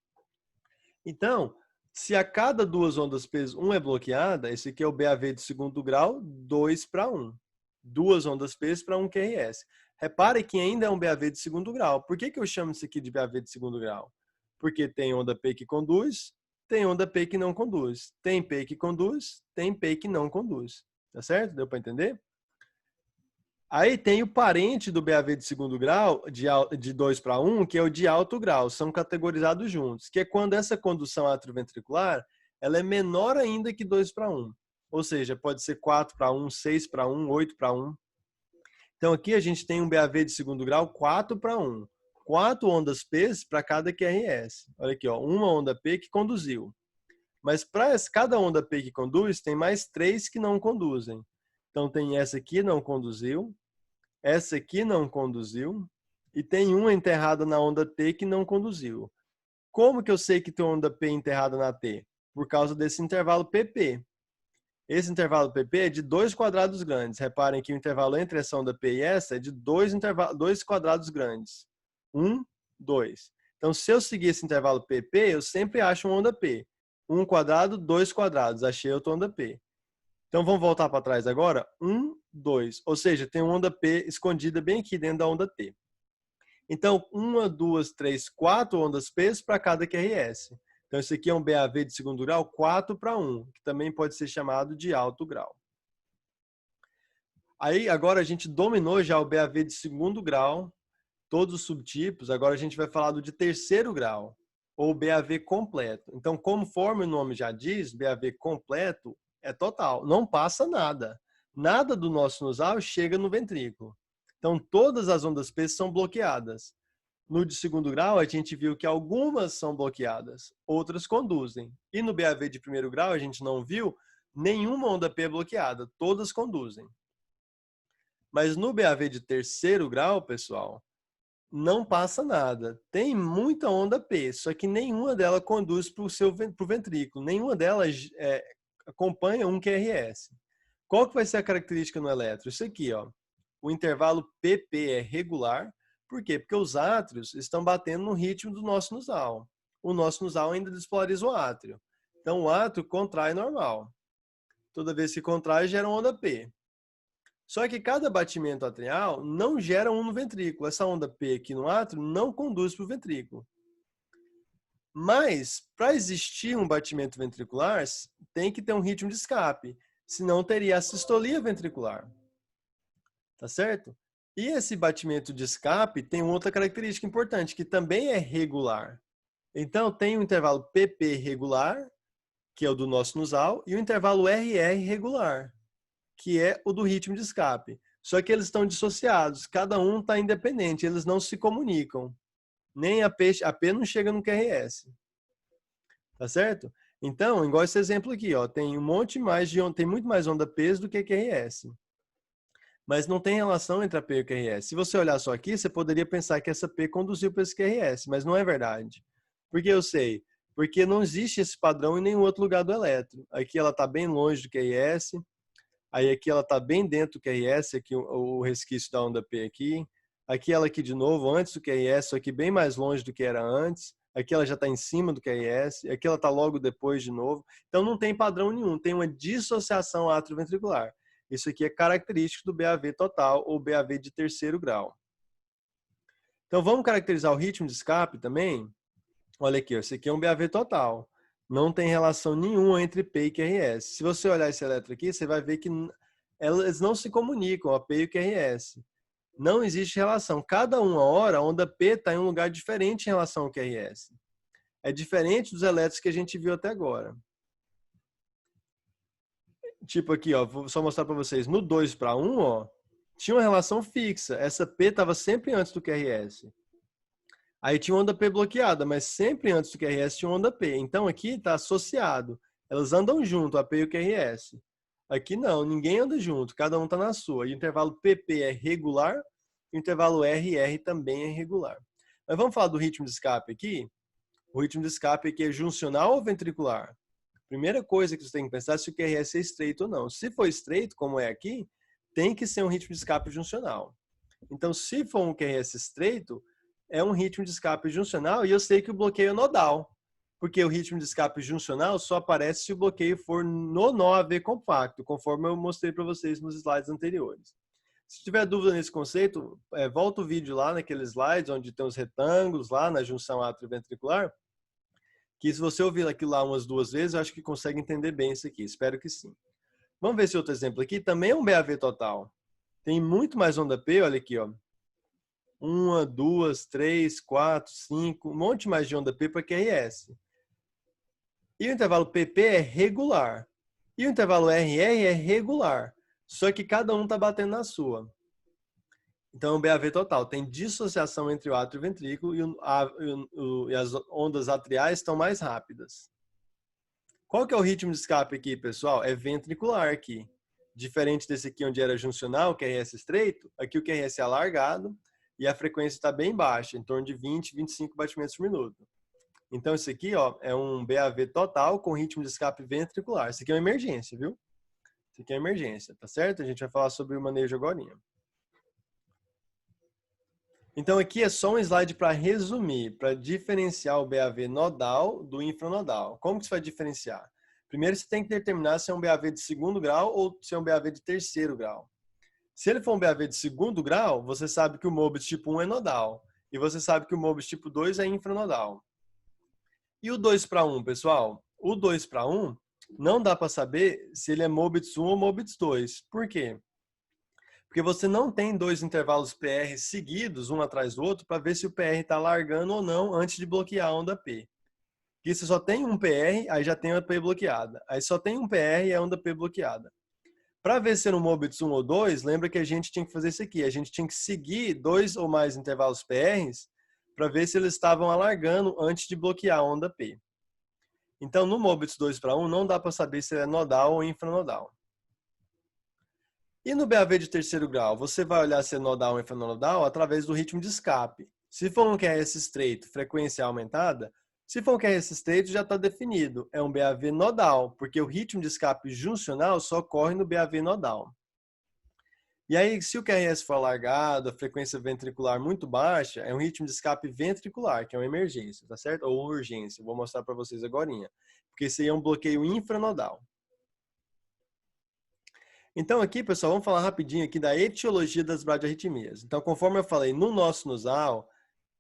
Speaker 1: Então, se a cada duas ondas P, um é bloqueada, esse aqui é o BAV de segundo grau, 2:1. Duas ondas P para um QRS. Repare que ainda é um BAV de segundo grau. Por que eu chamo isso aqui de BAV de segundo grau? Porque tem onda P que conduz, tem onda P que não conduz. Tem P que conduz, tem P que não conduz. Tá certo? Deu para entender? Aí tem o parente do BAV de segundo grau, de 2:1, que é o de alto grau. São categorizados juntos, que é quando essa condução atrioventricular ela é menor ainda que 2:1. Ou seja, pode ser 4:1, 6:1, 8:1. Então aqui a gente tem um BAV de segundo grau 4:1. 4 ondas P para cada QRS. Olha aqui, ó, uma onda P que conduziu. Mas para cada onda P que conduz, tem mais 3 que não conduzem. Então tem essa aqui não conduziu, essa aqui não conduziu e tem uma enterrada na onda T que não conduziu. Como que eu sei que tem onda P enterrada na T? Por causa desse intervalo PP. Esse intervalo PP é de 2 quadrados grandes. Reparem que o intervalo entre essa onda P e essa é de 2 quadrados grandes. 1, 2. Então, se eu seguir esse intervalo PP, eu sempre acho uma onda P. 1 quadrado, 2 quadrados. Achei outra onda P. Então, vamos voltar para trás agora. 1, 2. Ou seja, tem uma onda P escondida bem aqui dentro da onda T. Então, 1, 2, 3, 4 ondas P para cada QRS. Então, esse aqui é um BAV de segundo grau 4:1, que também pode ser chamado de alto grau. Aí, agora a gente dominou já o BAV de segundo grau, todos os subtipos. Agora a gente vai falar do de terceiro grau, ou BAV completo. Então, conforme o nome já diz, BAV completo é total, não passa nada. Nada do nosso sinusal chega no ventrículo. Então, todas as ondas P são bloqueadas. No de segundo grau, a gente viu que algumas são bloqueadas, outras conduzem. E no BAV de primeiro grau, a gente não viu nenhuma onda P bloqueada, todas conduzem. Mas no BAV de terceiro grau, pessoal, não passa nada. Tem muita onda P, só que nenhuma delas conduz para o ventrículo, nenhuma delas acompanha um QRS. Qual que vai ser a característica no eletro? Isso aqui, ó. O intervalo PP é regular. Por quê? Porque os átrios estão batendo no ritmo do nosso nusal. O nosso nusal ainda despolariza o átrio. Então, o átrio contrai normal. Toda vez que contrai, gera onda P. Só que cada batimento atrial não gera um no ventrículo. Essa onda P aqui no átrio não conduz para o ventrículo. Mas, para existir um batimento ventricular, tem que ter um ritmo de escape. Senão, teria a sistolia ventricular. Tá certo? E esse batimento de escape tem outra característica importante, que também é regular. Então, tem o intervalo PP regular, que é o do nosso nusal, e o intervalo RR regular, que é o do ritmo de escape. Só que eles estão dissociados, cada um está independente, eles não se comunicam. Nem a P não chega no QRS. Tá certo? Então, igual esse exemplo aqui, ó, tem tem muito mais onda P do que QRS. Mas não tem relação entre a P e o QRS. Se você olhar só aqui, você poderia pensar que essa P conduziu para esse QRS, mas não é verdade. Por que eu sei? Porque não existe esse padrão em nenhum outro lugar do elétron. Aqui ela está bem longe do QRS, aí aqui ela está bem dentro do QRS, aqui o resquício da onda P aqui. Aqui ela aqui de novo, antes do QRS, só que bem mais longe do que era antes. Aqui ela já está em cima do QRS, aqui ela está logo depois de novo. Então não tem padrão nenhum, tem uma dissociação atrioventricular. Isso aqui é característico do BAV total ou BAV de terceiro grau. Então vamos caracterizar o ritmo de escape também? Olha aqui, esse aqui é um BAV total. Não tem relação nenhuma entre P e QRS. Se você olhar esse eletro aqui, você vai ver que elas não se comunicam, a P e o QRS. Não existe relação. Cada uma hora, a onda P está em um lugar diferente em relação ao QRS. É diferente dos elétrons que a gente viu até agora. Tipo aqui, ó, vou só mostrar para vocês. No 2:1, ó, tinha uma relação fixa. Essa P estava sempre antes do QRS. Aí tinha onda P bloqueada, mas sempre antes do QRS tinha onda P. Então aqui está associado. Elas andam junto, a P e o QRS. Aqui não, ninguém anda junto, cada um está na sua. E o intervalo PP é regular, e o intervalo RR também é regular. Mas vamos falar do ritmo de escape aqui? O ritmo de escape aqui é juncional ou ventricular? Primeira coisa que você tem que pensar é se o QRS é estreito ou não. Se for estreito, como é aqui, tem que ser um ritmo de escape juncional. Então, se for um QRS estreito, é um ritmo de escape juncional e eu sei que o bloqueio é nodal, porque o ritmo de escape juncional só aparece se o bloqueio for no nó AV compacto, conforme eu mostrei para vocês nos slides anteriores. Se tiver dúvida nesse conceito, volta o vídeo lá naqueles slides onde tem os retângulos lá na junção atrioventricular, que se você ouvir aquilo lá umas 2 vezes, eu acho que consegue entender bem isso aqui. Espero que sim. Vamos ver esse outro exemplo aqui. Também é um BAV total. Tem muito mais onda P, olha aqui, ó. 1, 2, 3, 4, 5, um monte mais de onda P para QRS. E o intervalo PP é regular. E o intervalo RR é regular. Só que cada um está batendo na sua. Então, o BAV total tem dissociação entre o átrio e o ventrículo e as ondas atriais estão mais rápidas. Qual que é o ritmo de escape aqui, pessoal? É ventricular aqui. Diferente desse aqui onde era juncional, o QRS estreito, aqui o QRS é alargado e a frequência está bem baixa, em torno de 20, 25 batimentos por minuto. Então, isso aqui, ó, é um BAV total com ritmo de escape ventricular. Isso aqui é uma emergência, viu? Isso aqui é emergência, tá certo? A gente vai falar sobre o manejo agora. Então aqui é só um slide para resumir, para diferenciar o BAV nodal do infranodal. Como que você vai diferenciar? Primeiro você tem que determinar se é um BAV de segundo grau ou se é um BAV de terceiro grau. Se ele for um BAV de segundo grau, você sabe que o MOBIS tipo 1 é nodal. E você sabe que o MOBIS tipo 2 é infranodal. E o 2:1, pessoal? O 2:1 não dá para saber se ele é MOBIS 1 ou MOBIS 2. Por quê? Porque você não tem 2 intervalos PR seguidos, um atrás do outro, para ver se o PR está largando ou não antes de bloquear a onda P. Porque você só tem um PR, aí já tem a P bloqueada. Aí só tem um PR e a onda P bloqueada. Para ver se era um Mobitz 1 ou 2, lembra que a gente tinha que fazer isso aqui. A gente tinha que seguir 2 ou mais intervalos PRs para ver se eles estavam alargando antes de bloquear a onda P. Então, no Mobitz 2:1, não dá para saber se é nodal ou infranodal. E no BAV de terceiro grau, você vai olhar se é nodal ou infranodal através do ritmo de escape. Se for um QRS estreito, frequência aumentada, se for um QRS estreito, já está definido. É um BAV nodal, porque o ritmo de escape juncional só ocorre no BAV nodal. E aí, se o QRS for alargado, a frequência ventricular muito baixa, é um ritmo de escape ventricular, que é uma emergência, tá certo? Ou urgência, vou mostrar para vocês agorinha. Porque esse aí é um bloqueio infranodal. Então aqui, pessoal, vamos falar rapidinho aqui da etiologia das bradiarritmias. Então, conforme eu falei, no nosso sinusal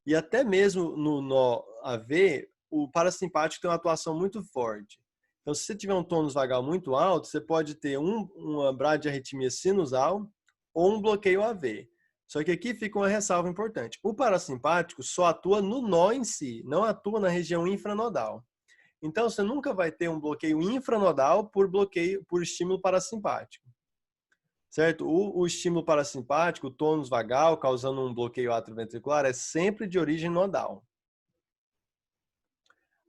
Speaker 1: e até mesmo no nó AV, o parasimpático tem uma atuação muito forte. Então, se você tiver um tônus vagal muito alto, você pode ter uma bradiarritmia sinusal ou um bloqueio AV. Só que aqui fica uma ressalva importante. O parasimpático só atua no nó em si, não atua na região infranodal. Então, você nunca vai ter um bloqueio infranodal por estímulo parasimpático. Certo? O estímulo parasimpático, o tônus vagal, causando um bloqueio atrioventricular, é sempre de origem nodal.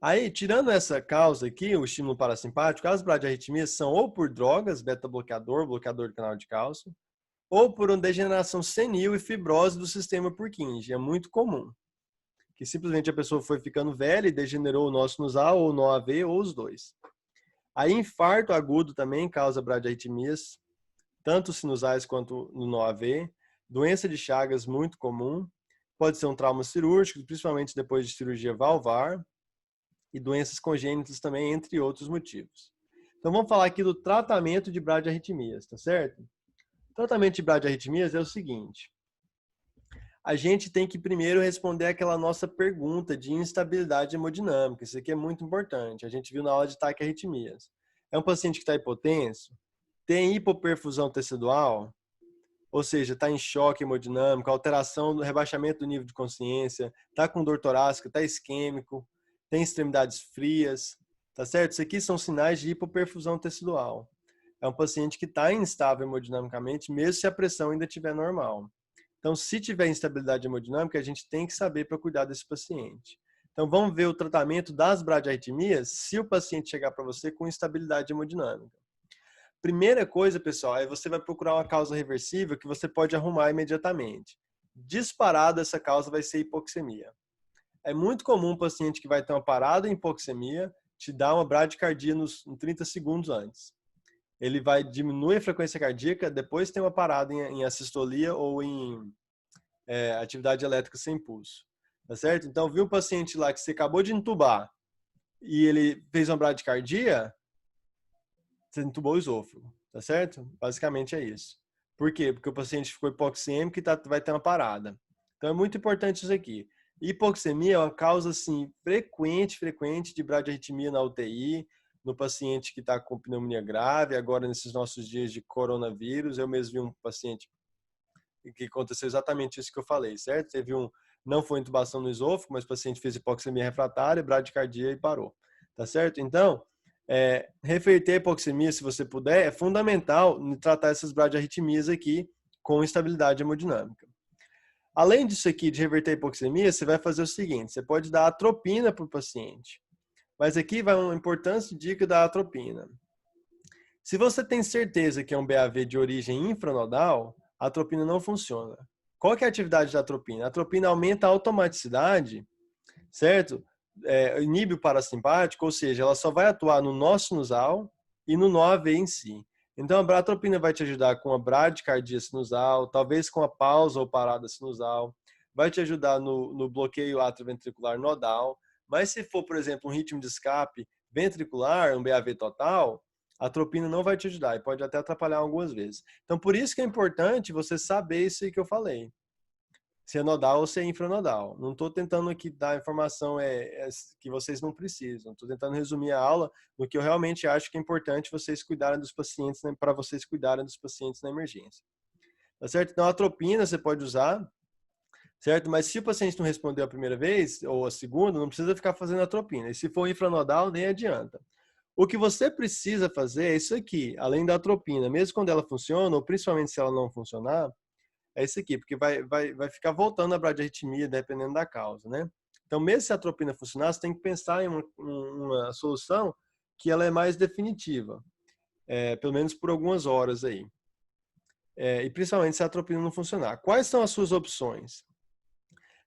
Speaker 1: Aí, tirando essa causa aqui, o estímulo parasimpático, as bradiarritmias são ou por drogas, beta-bloqueador, bloqueador do canal de cálcio, ou por uma degeneração senil e fibrose do sistema Purkinje. É muito comum. Que simplesmente a pessoa foi ficando velha e degenerou o nó sinusal, ou o nó AV, ou os dois. Aí, infarto agudo também causa bradiarritmias, tanto sinusais quanto no nó AV. Doença de Chagas muito comum. Pode ser um trauma cirúrgico, principalmente depois de cirurgia valvar. E doenças congênitas também, entre outros motivos. Então vamos falar aqui do tratamento de bradiarritmias, tá certo? O tratamento de bradiarritmias é o seguinte. A gente tem que primeiro responder aquela nossa pergunta de instabilidade hemodinâmica. Isso aqui é muito importante. A gente viu na aula de taquiarritmias. É um paciente que está hipotenso? Tem hipoperfusão tecidual, ou seja, está em choque hemodinâmico, alteração do rebaixamento do nível de consciência, está com dor torácica, está isquêmico, tem extremidades frias, tá certo? Isso aqui são sinais de hipoperfusão tecidual. É um paciente que está instável hemodinamicamente, mesmo se a pressão ainda estiver normal. Então, se tiver instabilidade hemodinâmica, a gente tem que saber para cuidar desse paciente. Então, vamos ver o tratamento das bradiarritmias se o paciente chegar para você com instabilidade hemodinâmica. Primeira coisa, pessoal, é você vai procurar uma causa reversível que você pode arrumar imediatamente. Disparado, essa causa vai ser hipoxemia. É muito comum um paciente que vai ter uma parada em hipoxemia te dar uma bradicardia nos 30 segundos antes. Ele vai diminuir a frequência cardíaca, depois tem uma parada em assistolia ou em atividade elétrica sem pulso. Tá certo? Então, viu um paciente lá que você acabou de entubar e ele fez uma bradicardia, você entubou o esôfago, tá certo? Basicamente é isso. Por quê? Porque o paciente ficou hipoxêmico e vai ter uma parada. Então é muito importante isso aqui. Hipoxemia é uma causa assim, frequente de bradiarritmia na UTI, no paciente que está com pneumonia grave, agora nesses nossos dias de coronavírus. Eu mesmo vi um paciente que aconteceu exatamente isso que eu falei, certo? Teve não foi intubação no esôfago, mas o paciente fez hipoxemia refratária, bradicardia e parou, tá certo? Então, reverter a hipoxemia, se você puder, é fundamental tratar essas bradiarritmias aqui com estabilidade hemodinâmica. Além disso aqui, de reverter a hipoxemia, você vai fazer o seguinte, você pode dar atropina para o paciente. Mas aqui vai uma importante dica da atropina. Se você tem certeza que é um BAV de origem infranodal, a atropina não funciona. Qual que é a atividade da atropina? A atropina aumenta a automaticidade, certo? Inibe o parasimpático, ou seja, ela só vai atuar no nó sinusal e no nó AV em si. Então, a atropina vai te ajudar com a bradicardia sinusal, talvez com a pausa ou parada sinusal, vai te ajudar no bloqueio atrioventricular nodal, mas se for, por exemplo, um ritmo de escape ventricular, um BAV total, a atropina não vai te ajudar e pode até atrapalhar algumas vezes. Então, por isso que é importante você saber isso aí que eu falei. Se é nodal ou se é infranodal. Não estou tentando aqui dar informação que vocês não precisam. Estou tentando resumir a aula no que eu realmente acho que é importante vocês cuidarem dos pacientes, né, para vocês cuidarem dos pacientes na emergência. Tá certo? Então, a atropina você pode usar, certo? Mas se o paciente não respondeu a primeira vez ou a segunda, não precisa ficar fazendo atropina. E se for infranodal, nem adianta. O que você precisa fazer é isso aqui, além da atropina, mesmo quando ela funciona, ou principalmente se ela não funcionar, é isso aqui, porque vai ficar voltando a bradiarritmia dependendo da causa, né? Então, mesmo se a atropina funcionar, você tem que pensar em uma solução que ela é mais definitiva, pelo menos por algumas horas aí. E principalmente se a atropina não funcionar. Quais são as suas opções?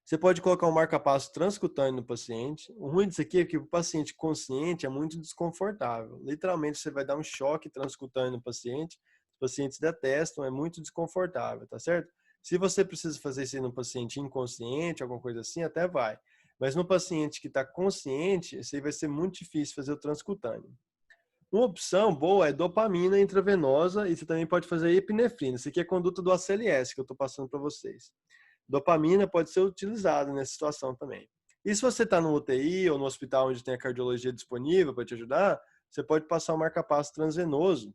Speaker 1: Você pode colocar um marca-passo transcutâneo no paciente. O ruim disso aqui é que o paciente consciente é muito desconfortável. Literalmente, você vai dar um choque transcutâneo no paciente. Os pacientes detestam, é muito desconfortável, tá certo? Se você precisa fazer isso no paciente inconsciente, alguma coisa assim, até vai. Mas no paciente que está consciente, isso aí vai ser muito difícil fazer o transcutâneo. Uma opção boa é dopamina intravenosa e você também pode fazer epinefrina. Isso aqui é a conduta do ACLS que eu estou passando para vocês. Dopamina pode ser utilizada nessa situação também. E se você está no UTI ou no hospital onde tem a cardiologia disponível para te ajudar, você pode passar o marca-passo transvenoso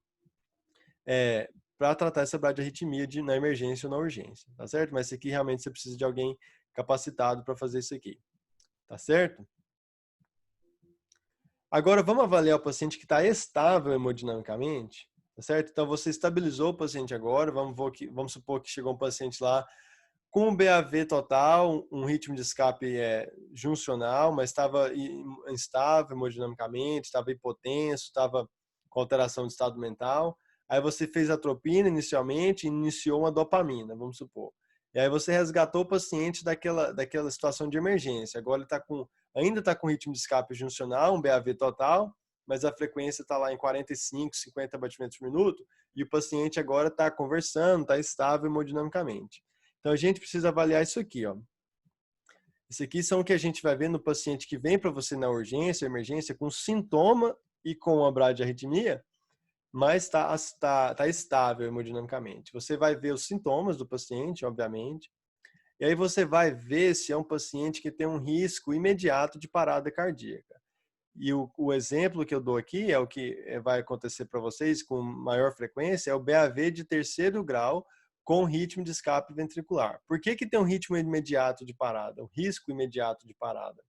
Speaker 1: para tratar essa bradiarritmia na emergência ou na urgência, tá certo? Mas isso aqui realmente você precisa de alguém capacitado para fazer isso aqui, tá certo? Agora vamos avaliar o paciente que está estável hemodinamicamente, tá certo? Então você estabilizou o paciente agora, vamos supor que chegou um paciente lá com um BAV total, um ritmo de escape juncional, mas estava instável hemodinamicamente, estava hipotenso, estava com alteração de estado mental. Aí você fez atropina inicialmente e iniciou uma dopamina, vamos supor. E aí você resgatou o paciente daquela situação de emergência. Agora ele ainda está com ritmo de escape juncional, um BAV total, mas a frequência está lá em 45, 50 batimentos por minuto, e o paciente agora está conversando, está estável hemodinamicamente. Então, a gente precisa avaliar isso aqui, ó. Isso aqui são o que a gente vai ver no paciente que vem para você na urgência, emergência, com sintoma e com a bradiarritmia, mas tá estável hemodinamicamente. Você vai ver os sintomas do paciente, obviamente, e aí você vai ver se é um paciente que tem um risco imediato de parada cardíaca. E o exemplo que eu dou aqui é o que vai acontecer para vocês com maior frequência, é o BAV de terceiro grau com ritmo de escape ventricular. Por que tem um ritmo imediato de parada, o risco imediato de parada?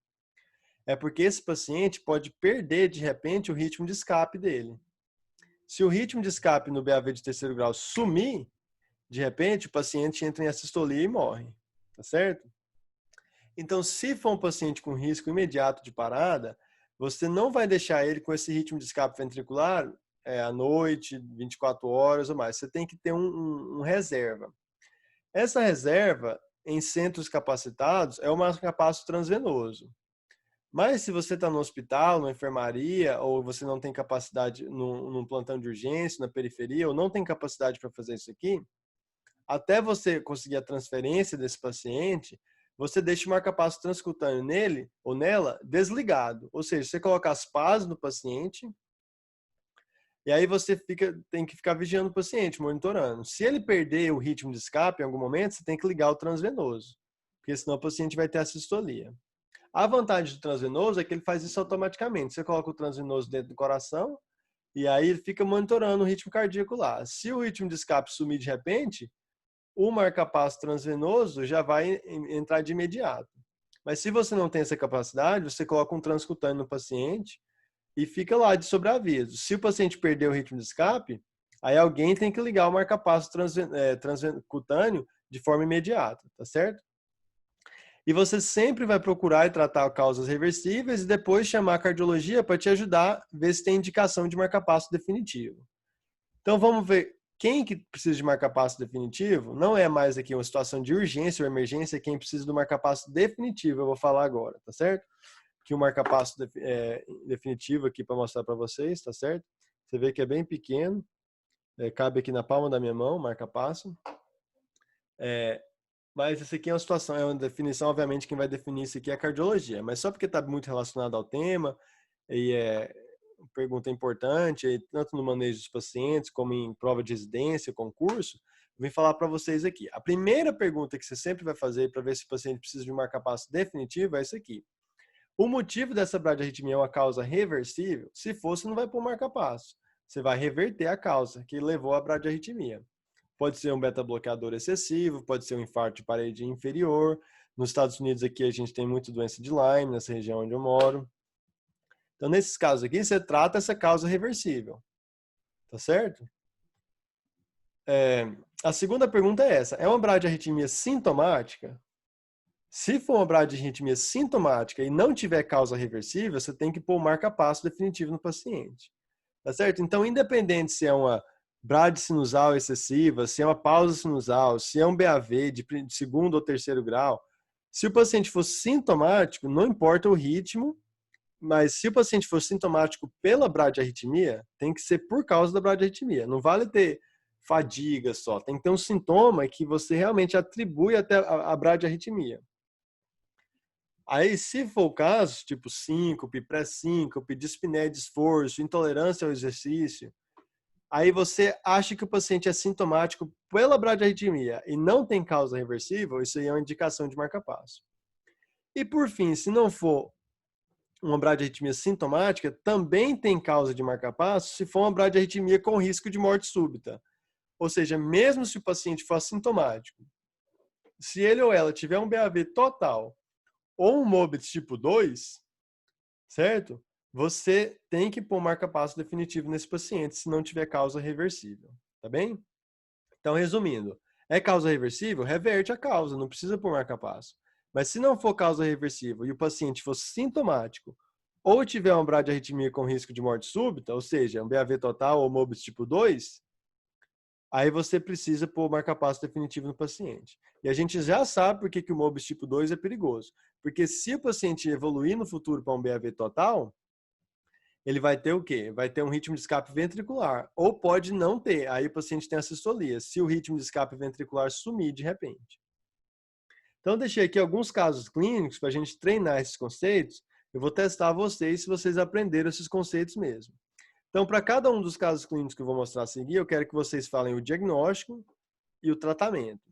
Speaker 1: É porque esse paciente pode perder de repente o ritmo de escape dele. Se o ritmo de escape no BAV de terceiro grau sumir, de repente o paciente entra em assistolia e morre, tá certo? Então, se for um paciente com risco imediato de parada, você não vai deixar ele com esse ritmo de escape ventricular à noite, 24 horas ou mais. Você tem que ter um reserva. Essa reserva, em centros capacitados, é o marca-passo transvenoso. Mas se você está no hospital, na enfermaria, ou você não tem capacidade num plantão de urgência, na periferia, ou não tem capacidade para fazer isso aqui, até você conseguir a transferência desse paciente, você deixa o marca-passo transcutâneo nele ou nela desligado. Ou seja, você coloca as pás no paciente e aí você tem que ficar vigiando o paciente, monitorando. Se ele perder o ritmo de escape em algum momento, você tem que ligar o transvenoso, porque senão o paciente vai ter assistolia. A vantagem do transvenoso é que ele faz isso automaticamente. Você coloca o transvenoso dentro do coração e aí ele fica monitorando o ritmo cardíaco lá. Se o ritmo de escape sumir de repente, o marca-passo transvenoso já vai entrar de imediato. Mas se você não tem essa capacidade, você coloca um transcutâneo no paciente e fica lá de sobreaviso. Se o paciente perder o ritmo de escape, aí alguém tem que ligar o marca-passo transcutâneo de forma imediata, tá certo? E você sempre vai procurar e tratar causas reversíveis e depois chamar a cardiologia para te ajudar a ver se tem indicação de marca-passo definitivo. Então vamos ver quem que precisa de marca-passo definitivo. Não é mais aqui uma situação de urgência ou emergência, é quem precisa do marca-passo definitivo. Eu vou falar agora, tá certo? Que o marca-passo definitivo aqui para mostrar para vocês, tá certo? Você vê que é bem pequeno, cabe aqui na palma da minha mão, marca-passo. Mas essa aqui é uma situação, é uma definição, obviamente, quem vai definir isso aqui é a cardiologia. Mas só porque está muito relacionado ao tema, e é uma pergunta importante, tanto no manejo dos pacientes, como em prova de residência, concurso, eu vim falar para vocês aqui. A primeira pergunta que você sempre vai fazer para ver se o paciente precisa de um marca-passo definitivo é essa aqui. O motivo dessa bradiarritmia é uma causa reversível? Se for, você não vai pôr marca-passo. Você vai reverter a causa que levou à bradiarritmia. Pode ser um beta-bloqueador excessivo, pode ser um infarto de parede inferior. Nos Estados Unidos aqui a gente tem muita doença de Lyme, nessa região onde eu moro. Então, nesses casos aqui, você trata essa causa reversível. Tá certo? A segunda pergunta é essa. É uma bradiarritmia sintomática? Se for uma bradiarritmia sintomática e não tiver causa reversível, você tem que pôr o marca-passo definitivo no paciente. Tá certo? Então, independente se é uma bradisinusal excessiva, se é uma pausa sinusal, se é um BAV de segundo ou terceiro grau, se o paciente for sintomático, não importa o ritmo, mas se o paciente for sintomático pela bradiarritmia, tem que ser por causa da bradiarritmia. Não vale ter fadiga só, tem que ter um sintoma que você realmente atribui até a bradiarritmia. Aí, se for o caso, tipo síncope, pré-síncope, dispneia de esforço, intolerância ao exercício, aí você acha que o paciente é sintomático pela bradiarritmia e não tem causa reversível, isso aí é uma indicação de marca-passo. E por fim, se não for uma bradiarritmia sintomática, também tem causa de marca-passo se for uma bradiarritmia com risco de morte súbita. Ou seja, mesmo se o paciente for assintomático, se ele ou ela tiver um BAV total ou um MOBIT tipo 2, certo? Você tem que pôr marca-passo definitivo nesse paciente se não tiver causa reversível, tá bem? Então, resumindo, é causa reversível? Reverte a causa, não precisa pôr marca-passo. Mas se não for causa reversível e o paciente for sintomático ou tiver uma bradiarritmia com risco de morte súbita, ou seja, um BAV total ou MOBIT tipo 2, aí você precisa pôr o marca-passo definitivo no paciente. E a gente já sabe por que o MOBIT tipo 2 é perigoso. Porque se o paciente evoluir no futuro para um BAV total, ele vai ter o quê? Vai ter um ritmo de escape ventricular. Ou pode não ter. Aí o paciente tem a sistolia, se o ritmo de escape ventricular sumir de repente. Então, eu deixei aqui alguns casos clínicos para a gente treinar esses conceitos. Eu vou testar vocês se vocês aprenderam esses conceitos mesmo. Então, para cada um dos casos clínicos que eu vou mostrar a seguir, eu quero que vocês falem o diagnóstico e o tratamento.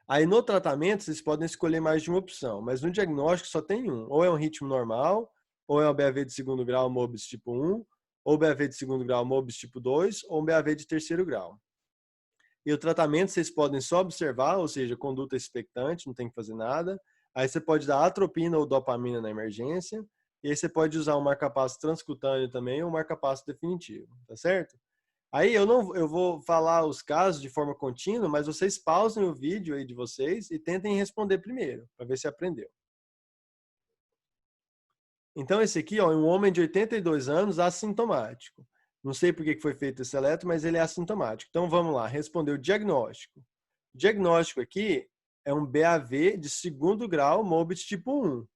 Speaker 1: Aí, no tratamento, vocês podem escolher mais de uma opção, mas no diagnóstico só tem um. Ou é um ritmo normal, ou é um BAV de segundo grau MOBIS tipo 1, ou BAV de segundo grau MOBIS tipo 2, ou um BAV de terceiro grau. E o tratamento vocês podem só observar, ou seja, conduta expectante, não tem que fazer nada. Aí você pode dar atropina ou dopamina na emergência. E aí você pode usar um marca-passo transcutâneo também ou um marca-passo definitivo, tá certo? Aí eu vou falar os casos de forma contínua, mas vocês pausem o vídeo aí de vocês e tentem responder primeiro, para ver se aprendeu. Então esse aqui, ó, é um homem de 82 anos assintomático. Não sei por que foi feito esse eletro, mas ele é assintomático. Então vamos lá, responder o diagnóstico. O diagnóstico aqui é um BAV de segundo grau MOBIT tipo 1.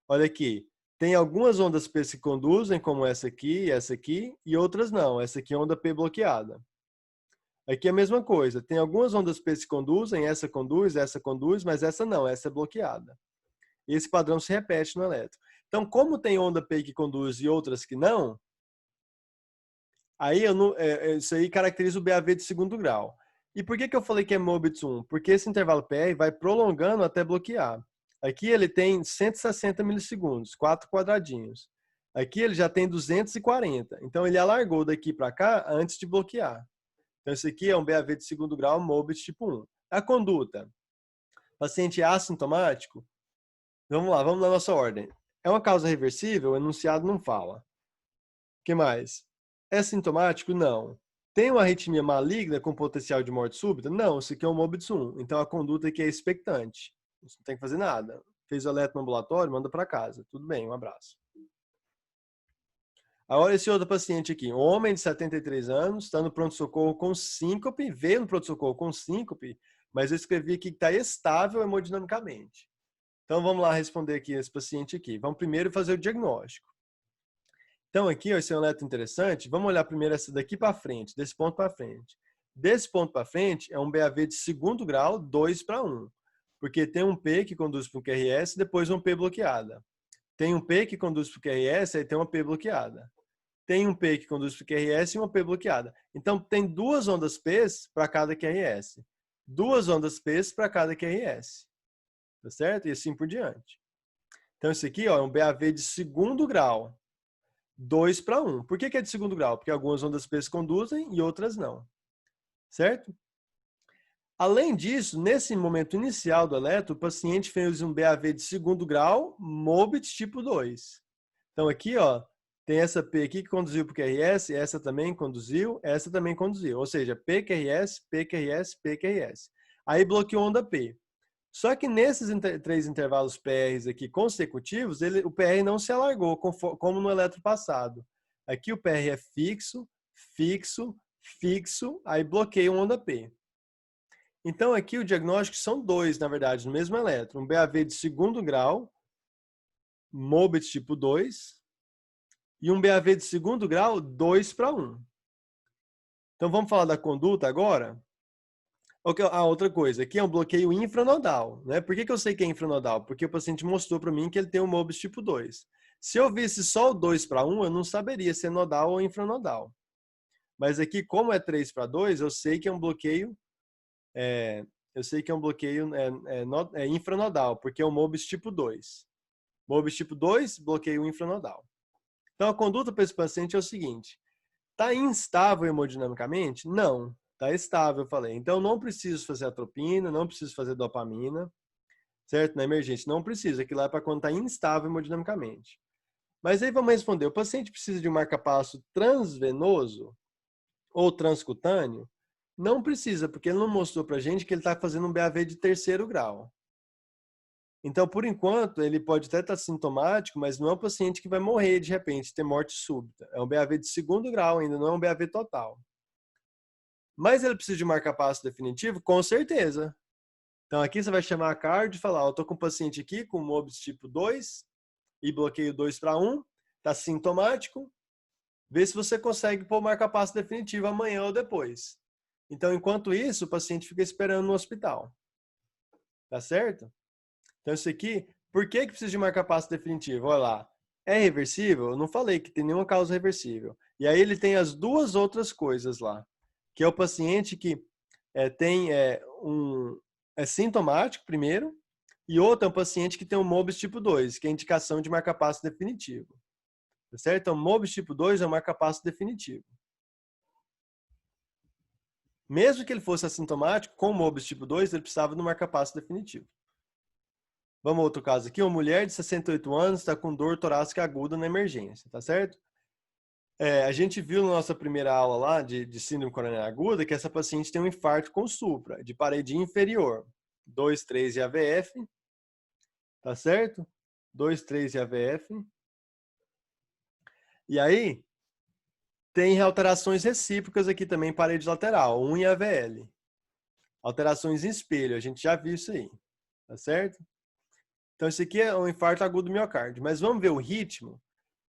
Speaker 1: Olha aqui, tem algumas ondas P que conduzem, como essa aqui, e outras não. Essa aqui é onda P bloqueada. Aqui é a mesma coisa, tem algumas ondas P que conduzem, essa conduz, mas essa não, essa é bloqueada. E esse padrão se repete no eletro. Então, como tem onda P que conduz e outras que não, aí isso aí caracteriza o BAV de segundo grau. E por que eu falei que é MOBIT 1? Porque esse intervalo PR vai prolongando até bloquear. Aqui ele tem 160 milissegundos, 4 quadradinhos. Aqui ele já tem 240. Então ele alargou daqui para cá antes de bloquear. Então esse aqui é um BAV de segundo grau, MOBIT tipo 1. A conduta. Paciente assintomático. Vamos lá, vamos na nossa ordem. É uma causa reversível? O enunciado não fala. O que mais? É sintomático? Não. Tem uma arritmia maligna com potencial de morte súbita? Não, isso aqui é um MOBIT 1. Então a conduta aqui é expectante. Você não tem que fazer nada. Fez o eletro no ambulatório, manda para casa. Tudo bem, um abraço. Agora esse outro paciente aqui, um homem de 73 anos, está no pronto-socorro com síncope, veio no pronto-socorro com síncope, mas eu escrevi aqui que está estável hemodinamicamente. Então vamos lá responder aqui esse paciente aqui. Vamos primeiro fazer o diagnóstico. Então aqui, esse é um eletro interessante. Vamos olhar primeiro essa daqui para frente, desse ponto para frente. Desse ponto para frente é um BAV de segundo grau, 2:1. Porque tem um P que conduz para o QRS e depois um P bloqueada. Tem um P que conduz para o QRS e tem uma P bloqueada. Tem um P que conduz para o QRS e uma P bloqueada. Então tem duas ondas P's para cada QRS. Duas ondas P's para cada QRS. Tá certo? E assim por diante. Então esse aqui, ó, é um BAV de segundo grau. 2:1. Por que é de segundo grau? Porque algumas ondas P conduzem e outras não. Certo? Além disso, nesse momento inicial do eletro, o paciente fez um BAV de segundo grau, MOBIT tipo 2. Então aqui, ó, tem essa P aqui que conduziu para o QRS, essa também conduziu, essa também conduziu. Ou seja, PQRS, PQRS, PQRS. Aí bloqueou onda P. Só que nesses três intervalos PRs aqui consecutivos, o PR não se alargou, como no eletro passado. Aqui o PR é fixo, fixo, fixo, aí bloqueia onda P. Então aqui o diagnóstico são dois, na verdade, no mesmo eletro. Um BAV de segundo grau, MOBIT tipo 2, e um BAV de segundo grau, 2:1. Então vamos falar da conduta agora? Outra coisa, aqui é um bloqueio infranodal, né? Por que eu sei que é infranodal? Porque o paciente mostrou para mim que ele tem um MOBIT tipo 2. Se eu visse só o 2:1, eu não saberia se é nodal ou infranodal. Mas aqui, como é 3:2, eu sei que é um bloqueio, infranodal, porque é um MOBIT tipo 2. MOBIT tipo 2, bloqueio infranodal. Então a conduta para esse paciente é o seguinte: está instável hemodinamicamente? Não. Está estável, eu falei. Então, não preciso fazer atropina, não preciso fazer dopamina, certo? Na emergência, não precisa. Aquilo lá é para quando está instável hemodinamicamente. Mas aí vamos responder. O paciente precisa de um marcapasso transvenoso ou transcutâneo? Não precisa, porque ele não mostrou para a gente que ele está fazendo um BAV de terceiro grau. Então, por enquanto, ele pode até estar sintomático, mas não é um paciente que vai morrer de repente, ter morte súbita. É um BAV de segundo grau ainda, não é um BAV total. Mas ele precisa de um marcapasso definitivo? Com certeza. Então aqui você vai chamar a cardio e falar, eu estou com um paciente aqui com MOBIS tipo 2 e bloqueio 2:1, está sintomático, vê se você consegue pôr o marcapasso definitivo amanhã ou depois. Então, enquanto isso, o paciente fica esperando no hospital. Tá certo? Então isso aqui, por que precisa de marcapasso definitivo? Olha lá, é reversível? Eu não falei que tem nenhuma causa reversível. E aí ele tem as duas outras coisas lá, que é o paciente que é sintomático primeiro, e outro é um paciente que tem um MOBIS tipo 2, que é indicação de marcapasso definitivo. Tá certo? Então, MOBIS tipo 2 é um marcapasso definitivo. Mesmo que ele fosse assintomático, com MOBIS tipo 2, ele precisava de um marcapasso definitivo. Vamos a outro caso aqui. Uma mulher de 68 anos está com dor torácica aguda na emergência, tá certo? A gente viu na nossa primeira aula lá de síndrome coronariana aguda que essa paciente tem um infarto com supra, de parede inferior. 2, 3 e AVF, tá certo? 2, 3 e AVF. E aí, tem alterações recíprocas aqui também, parede lateral, 1 e AVL. Alterações em espelho, a gente já viu isso aí, tá certo? Então, isso aqui é um infarto agudo do miocárdio. Mas vamos ver o ritmo?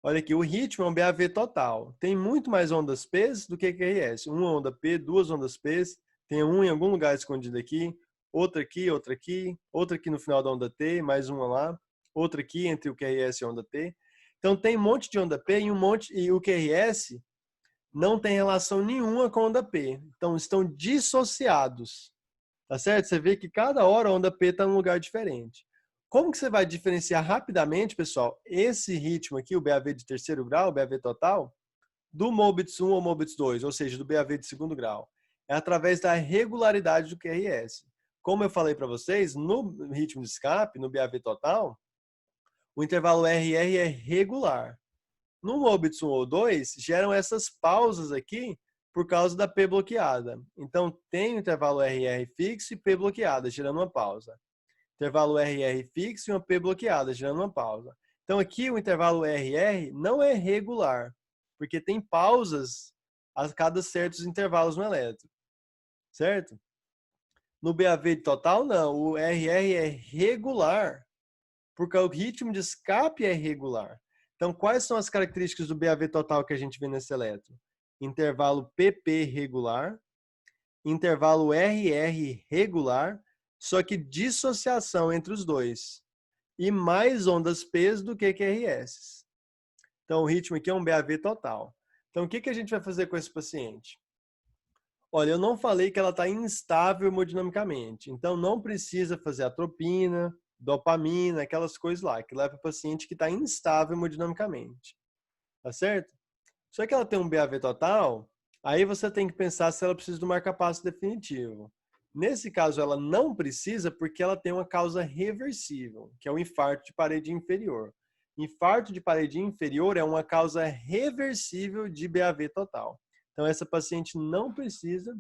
Speaker 1: Olha aqui, o ritmo é um BAV total. Tem muito mais ondas P do que QRS. Uma onda P, duas ondas P, tem um em algum lugar escondido aqui, outra aqui, outra aqui no final da onda T, mais uma lá, outra aqui entre o QRS e a onda T. Então tem um monte de onda P e o QRS não tem relação nenhuma com a onda P. Então estão dissociados. Tá certo? Você vê que cada hora a onda P está num lugar diferente. Como que você vai diferenciar rapidamente, pessoal, esse ritmo aqui, o BAV de terceiro grau, o BAV total, do MOBITS 1 ou MOBITS 2, ou seja, do BAV de segundo grau? É através da regularidade do QRS. Como eu falei para vocês, no ritmo de escape, no BAV total, o intervalo RR é regular. No MOBITS 1 ou 2, geram essas pausas aqui por causa da P bloqueada. Então, tem o intervalo RR fixo e P bloqueada, gerando uma pausa. Intervalo RR fixo e uma P bloqueada, gerando uma pausa. Então aqui o intervalo RR não é regular, porque tem pausas a cada certos intervalos no eletro, certo? No BAV total não, o RR é regular, porque o ritmo de escape é regular. Então quais são as características do BAV total que a gente vê nesse eletro? Intervalo PP regular, intervalo RR regular, só que dissociação entre os dois. E mais ondas P do que QRS. Então, o ritmo aqui é um BAV total. Então, o que a gente vai fazer com esse paciente? Olha, eu não falei que ela está instável hemodinamicamente. Então, não precisa fazer atropina, dopamina, aquelas coisas lá, que leva o paciente que está instável hemodinamicamente. Tá certo? Só que ela tem um BAV total, aí você tem que pensar se ela precisa de um marcapasso definitivo. Nesse caso, ela não precisa porque ela tem uma causa reversível, que é o infarto de parede inferior. Infarto de parede inferior é uma causa reversível de BAV total. Então, essa paciente não precisa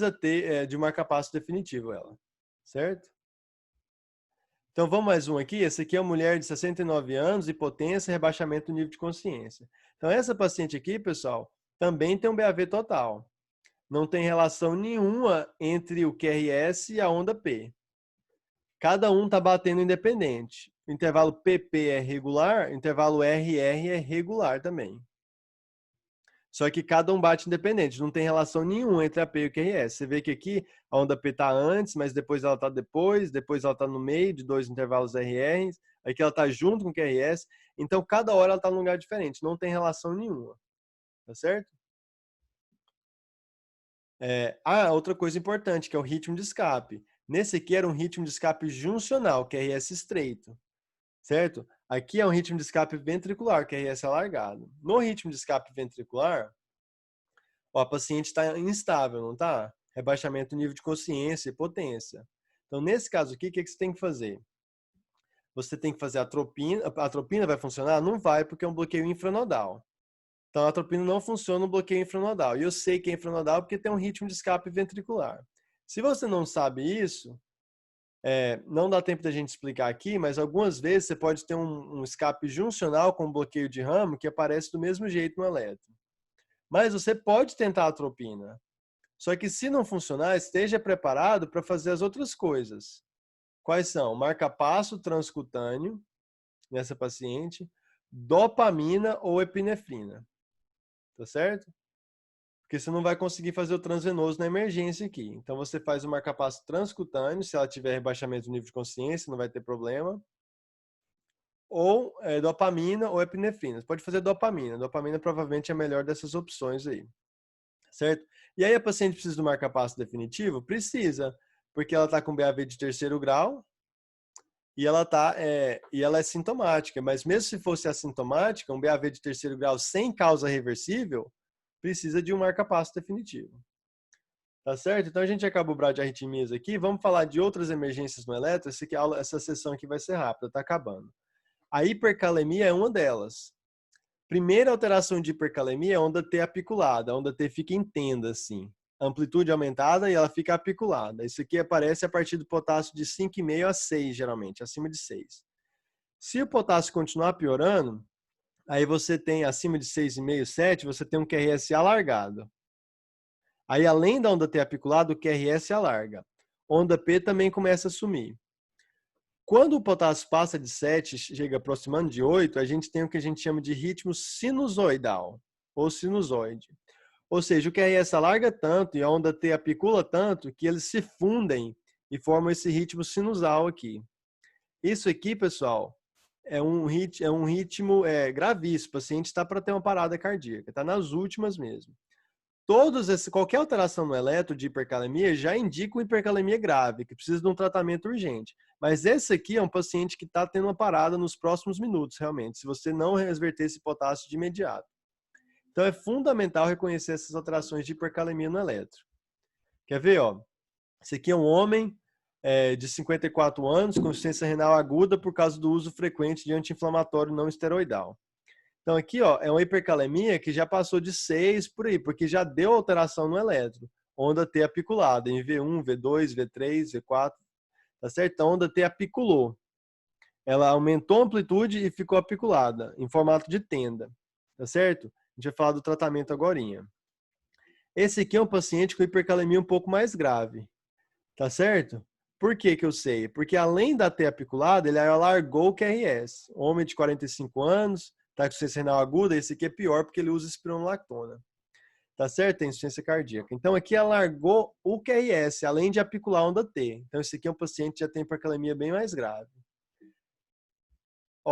Speaker 1: ter de marca-passo definitivo, ela, certo? Então, vamos mais um aqui. Essa aqui é uma mulher de 69 anos, hipotensão, rebaixamento do nível de consciência. Então, essa paciente aqui, pessoal, também tem um BAV total. Não tem relação nenhuma entre o QRS e a onda P. Cada um está batendo independente. O intervalo PP é regular, o intervalo RR é regular também. Só que cada um bate independente, não tem relação nenhuma entre a P e o QRS. Você vê que aqui a onda P está antes, mas depois ela está depois ela está no meio de dois intervalos RRs, aqui ela está junto com o QRS, então cada hora ela está num lugar diferente, não tem relação nenhuma. Tá certo? Outra coisa importante, que é o ritmo de escape. Nesse aqui era um ritmo de escape juncional, QRS estreito. Certo? Aqui é um ritmo de escape ventricular, QRS alargado. No ritmo de escape ventricular, a paciente está instável, não está? Rebaixamento do nível de consciência e potência. Então, nesse caso aqui, o que você tem que fazer? Você tem que fazer a atropina. A atropina vai funcionar? Não vai, porque é um bloqueio infranodal. Então, a atropina não funciona no bloqueio infranodal. E eu sei que é infranodal porque tem um ritmo de escape ventricular. Se você não sabe isso, não dá tempo da gente explicar aqui, mas algumas vezes você pode ter um escape juncional com bloqueio de ramo que aparece do mesmo jeito no eletro. Mas você pode tentar a atropina. Só que se não funcionar, esteja preparado para fazer as outras coisas. Quais são? Marca-passo transcutâneo nessa paciente, dopamina ou epinefrina. Tá certo? Porque você não vai conseguir fazer o transvenoso na emergência aqui. Então, você faz o marca-passo transcutâneo, se ela tiver rebaixamento do nível de consciência, não vai ter problema. Ou dopamina ou epinefrina. Você pode fazer dopamina. Dopamina provavelmente é a melhor dessas opções aí. Certo? E aí a paciente precisa do marca-passo definitivo? Precisa, porque ela está com BAV de terceiro grau e ela é sintomática. Mas mesmo se fosse assintomática, um BAV de terceiro grau sem causa reversível, precisa de um marca-passo definitivo. Tá certo? Então a gente acaba o brado de arritmias aqui. Vamos falar de outras emergências no eletro. Essa sessão aqui vai ser rápida, tá acabando. A hipercalemia é uma delas. Primeira alteração de hipercalemia é a onda T apiculada. A onda T fica em tenda, assim. Amplitude aumentada e ela fica apiculada. Isso aqui aparece a partir do potássio de 5,5 a 6, geralmente, acima de 6. Se o potássio continuar piorando, aí você tem acima de 6,5, 7, você tem um QRS alargado. Aí, além da onda T apiculada, o QRS alarga. Onda P também começa a sumir. Quando o potássio passa de 7, chega aproximando de 8, a gente tem o que a gente chama de ritmo sinusoidal, ou sinusoide. Ou seja, o QRS alarga tanto e a onda T apicula tanto que eles se fundem e formam esse ritmo sinusal aqui. Isso aqui, pessoal, é um ritmo gravíssimo. O paciente está para ter uma parada cardíaca, está nas últimas mesmo. Qualquer alteração no eletro de hipercalemia já indica uma hipercalemia grave, que precisa de um tratamento urgente. Mas esse aqui é um paciente que está tendo uma parada nos próximos minutos, realmente, se você não reverter esse potássio de imediato. Então é fundamental reconhecer essas alterações de hipercalemia no eletro. Quer ver? Ó? Esse aqui é um homem de 54 anos com insuficiência renal aguda por causa do uso frequente de anti-inflamatório não esteroidal. Então aqui é uma hipercalemia que já passou de 6 por aí, porque já deu alteração no eletro. Onda T apiculada em V1, V2, V3, V4, tá certo? Então onda T apiculou. Ela aumentou a amplitude e ficou apiculada, em formato de tenda, tá certo? A gente vai falar do tratamento agorinha. Esse aqui é um paciente com hipercalemia um pouco mais grave, tá certo? Por que que eu sei? Porque além da T apiculada, ele alargou o QRS. Homem de 45 anos, tá com insuficiência renal aguda, esse aqui é pior porque ele usa espironolactona. Tá certo? Tem insuficiência cardíaca. Então aqui alargou o QRS, além de apicular a onda T. Então esse aqui é um paciente que já tem hipercalemia bem mais grave.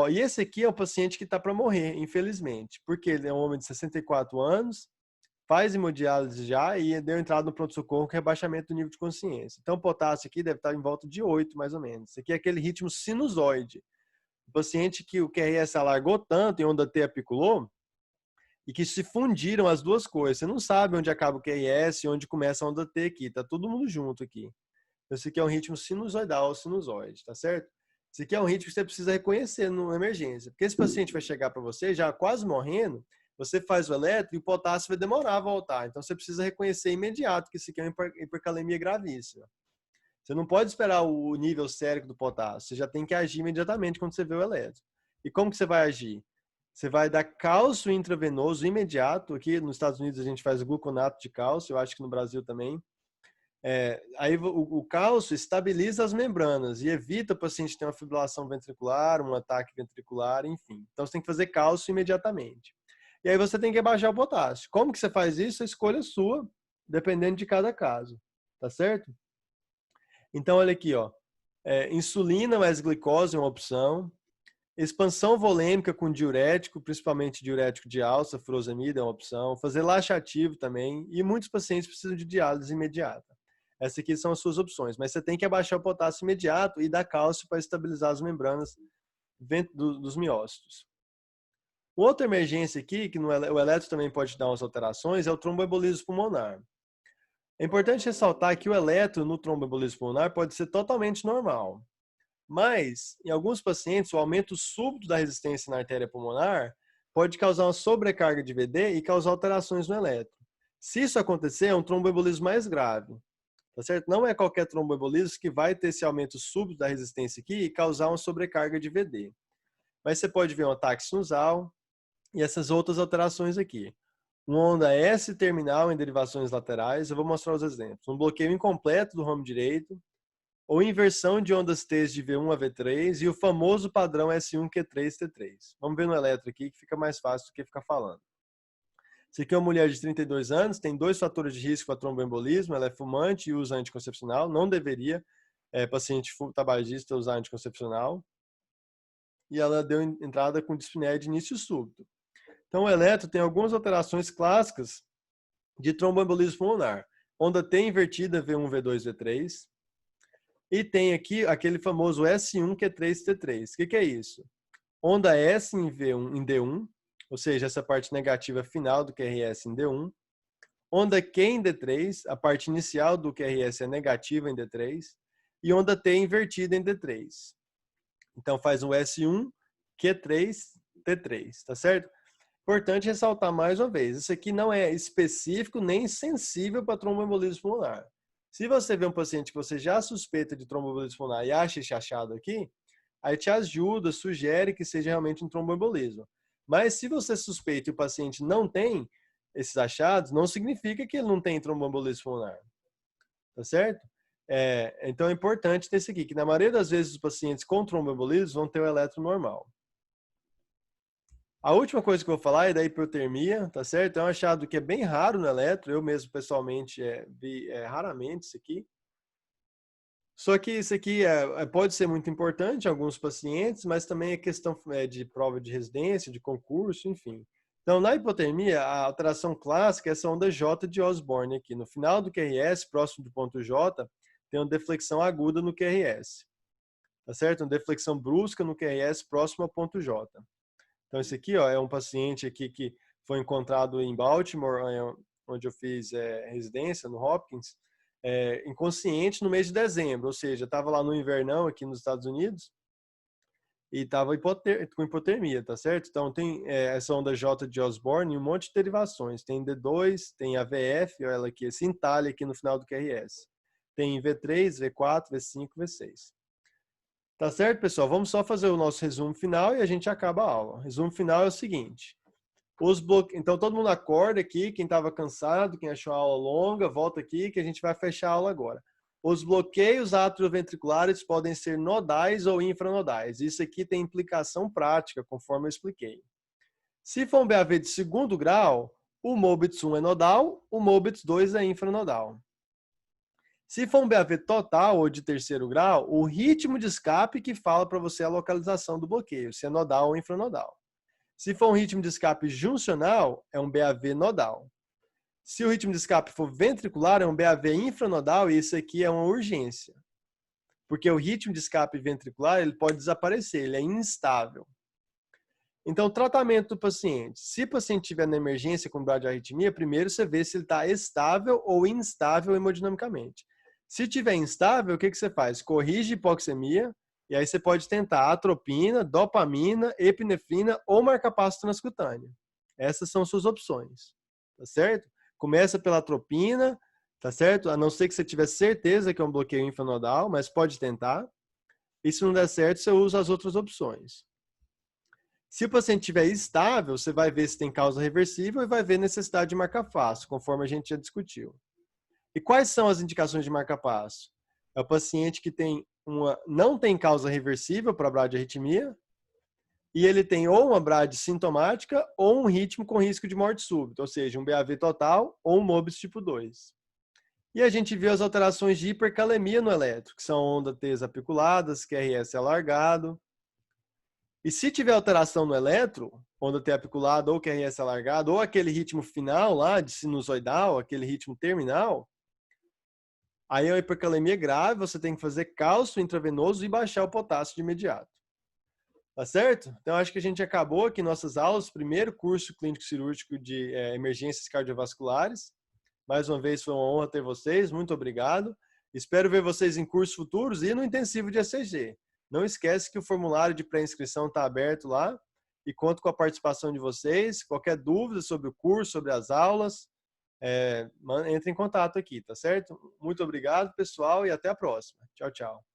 Speaker 1: E esse aqui é um paciente que está para morrer, infelizmente, porque ele é um homem de 64 anos, faz hemodiálise já e deu entrada no pronto-socorro com rebaixamento do nível de consciência. Então o potássio aqui deve estar em volta de 8, mais ou menos. Esse aqui é aquele ritmo sinusoide. O paciente que o QRS alargou tanto e onda T apiculou, e que se fundiram as duas coisas. Você não sabe onde acaba o QRS e onde começa a onda T aqui. Tá todo mundo junto aqui. Esse aqui é um ritmo sinusoidal ou sinusoide, tá certo? Isso aqui é um ritmo que você precisa reconhecer numa emergência. Porque esse paciente vai chegar para você já quase morrendo, você faz o eletro e o potássio vai demorar a voltar. Então você precisa reconhecer imediato que isso aqui é uma hipercalemia gravíssima. Você não pode esperar o nível sérico do potássio, você já tem que agir imediatamente quando você vê o eletro. E como que você vai agir? Você vai dar cálcio intravenoso imediato. Aqui nos Estados Unidos a gente faz o gluconato de cálcio, eu acho que no Brasil também. Aí o cálcio estabiliza as membranas e evita o paciente ter uma fibrilação ventricular, um ataque ventricular, enfim. Então você tem que fazer cálcio imediatamente. E aí você tem que abaixar o potássio. Como que você faz isso? A escolha é sua, dependendo de cada caso. Tá certo? Então olha aqui, ó. Insulina mais glicose é uma opção. Expansão volêmica com diurético, principalmente diurético de alça, furosemida é uma opção. Fazer laxativo também. E muitos pacientes precisam de diálise imediata. Essas aqui são as suas opções. Mas você tem que abaixar o potássio imediato e dar cálcio para estabilizar as membranas dos miócitos. Outra emergência aqui, que o eletro também pode dar umas alterações, é o tromboembolismo pulmonar. É importante ressaltar que o eletro no tromboembolismo pulmonar pode ser totalmente normal. Mas, em alguns pacientes, o aumento súbito da resistência na artéria pulmonar pode causar uma sobrecarga de VD e causar alterações no eletro. Se isso acontecer, é um tromboembolismo mais grave. Tá certo? Não é qualquer tromboembolismo que vai ter esse aumento súbito da resistência aqui e causar uma sobrecarga de VD. Mas você pode ver um ataque sinusal e essas outras alterações aqui. Uma onda S terminal em derivações laterais, eu vou mostrar os exemplos. Um bloqueio incompleto do ramo direito, ou inversão de ondas T de V1 a V3 e o famoso padrão S1Q3T3. Vamos ver no eletro aqui que fica mais fácil do que ficar falando. Essa aqui é uma mulher de 32 anos, tem 2 fatores de risco para tromboembolismo, ela é fumante e usa anticoncepcional, não deveria, paciente tabagista usar anticoncepcional. E ela deu entrada com dispneia de início súbito. Então o eletro tem algumas alterações clássicas de tromboembolismo pulmonar. Onda T invertida V1, V2, V3. E tem aqui aquele famoso S1Q3T3. O que é isso? Onda S em V1 em D1, ou seja, essa parte negativa final do QRS em D1. Onda Q em D3, a parte inicial do QRS é negativa em D3. E onda T invertida em D3. Então faz um S1, Q3, T3, tá certo? Importante ressaltar mais uma vez, isso aqui não é específico nem sensível para tromboembolismo pulmonar. Se você vê um paciente que você já suspeita de tromboembolismo pulmonar e acha esse achado aqui, aí te ajuda, sugere que seja realmente um tromboembolismo. Mas se você suspeita e o paciente não tem esses achados, não significa que ele não tem tromboembolismo pulmonar. Tá certo? Então é importante ter isso aqui, que na maioria das vezes os pacientes com tromboembolismo vão ter o eletro normal. A última coisa que eu vou falar é da hipotermia, tá certo? É um achado que é bem raro no eletro, eu mesmo pessoalmente vi raramente isso aqui. Só que isso aqui pode ser muito importante em alguns pacientes, mas também é questão de prova de residência, de concurso, enfim. Então, na hipotermia, a alteração clássica é essa onda J de Osborne aqui. No final do QRS, próximo do ponto J, tem uma deflexão aguda no QRS. Tá certo? Uma deflexão brusca no QRS próximo ao ponto J. Então, esse aqui é um paciente aqui que foi encontrado em Baltimore, onde eu fiz residência, no Hopkins, inconsciente no mês de dezembro, ou seja, estava lá no invernão aqui nos Estados Unidos e estava com hipotermia, tá certo? Então, tem essa onda J de Osborne e um monte de derivações. Tem D2, tem AVF, olha ela aqui, esse entalhe aqui no final do QRS. Tem V3, V4, V5, V6. Tá certo, pessoal? Vamos só fazer o nosso resumo final e a gente acaba a aula. O resumo final é o seguinte. Então, todo mundo acorda aqui, quem estava cansado, quem achou a aula longa, volta aqui que a gente vai fechar a aula agora. Os bloqueios atrioventriculares podem ser nodais ou infranodais. Isso aqui tem implicação prática, conforme eu expliquei. Se for um BAV de segundo grau, o MOBITS 1 é nodal, o MOBITS 2 é infranodal. Se for um BAV total ou de terceiro grau, o ritmo de escape que fala para você a localização do bloqueio, se é nodal ou infranodal. Se for um ritmo de escape juncional, é um BAV nodal. Se o ritmo de escape for ventricular, é um BAV infranodal e isso aqui é uma urgência. Porque o ritmo de escape ventricular ele pode desaparecer, ele é instável. Então, tratamento do paciente. Se o paciente estiver na emergência com bradiarritmia, primeiro você vê se ele está estável ou instável hemodinamicamente. Se estiver instável, o que você faz? Corrige hipoxemia, E aí você pode tentar atropina, dopamina, epinefrina ou marcapasso transcutâneo. Essas são suas opções, tá certo? Começa pela atropina, tá certo? A não ser que você tiver certeza que é um bloqueio linfonodal, mas pode tentar. E se não der certo, você usa as outras opções. Se o paciente estiver estável, você vai ver se tem causa reversível e vai ver necessidade de marcapasso, conforme a gente já discutiu. E quais são as indicações de marcapasso? É o paciente que não tem causa reversível para bradiarritmia e ele tem ou uma brade sintomática ou um ritmo com risco de morte súbita, ou seja, um BAV total ou um MOBIS tipo 2. E a gente viu as alterações de hipercalemia no eletro, que são ondas T apiculadas, QRS alargado. E se tiver alteração no eletro, onda T apiculada ou QRS alargado, ou aquele ritmo final lá de sinusoidal, aquele ritmo terminal, aí é uma hipercalemia grave, você tem que fazer cálcio intravenoso e baixar o potássio de imediato. Tá certo? Então, acho que a gente acabou aqui nossas aulas, primeiro curso clínico cirúrgico de emergências cardiovasculares. Mais uma vez, foi uma honra ter vocês, muito obrigado. Espero ver vocês em cursos futuros e no intensivo de ECG. Não esquece que o formulário de pré-inscrição está aberto lá e conto com a participação de vocês. Qualquer dúvida sobre o curso, sobre as aulas, entre em contato aqui, tá certo? Muito obrigado, pessoal, e até a próxima. Tchau, tchau.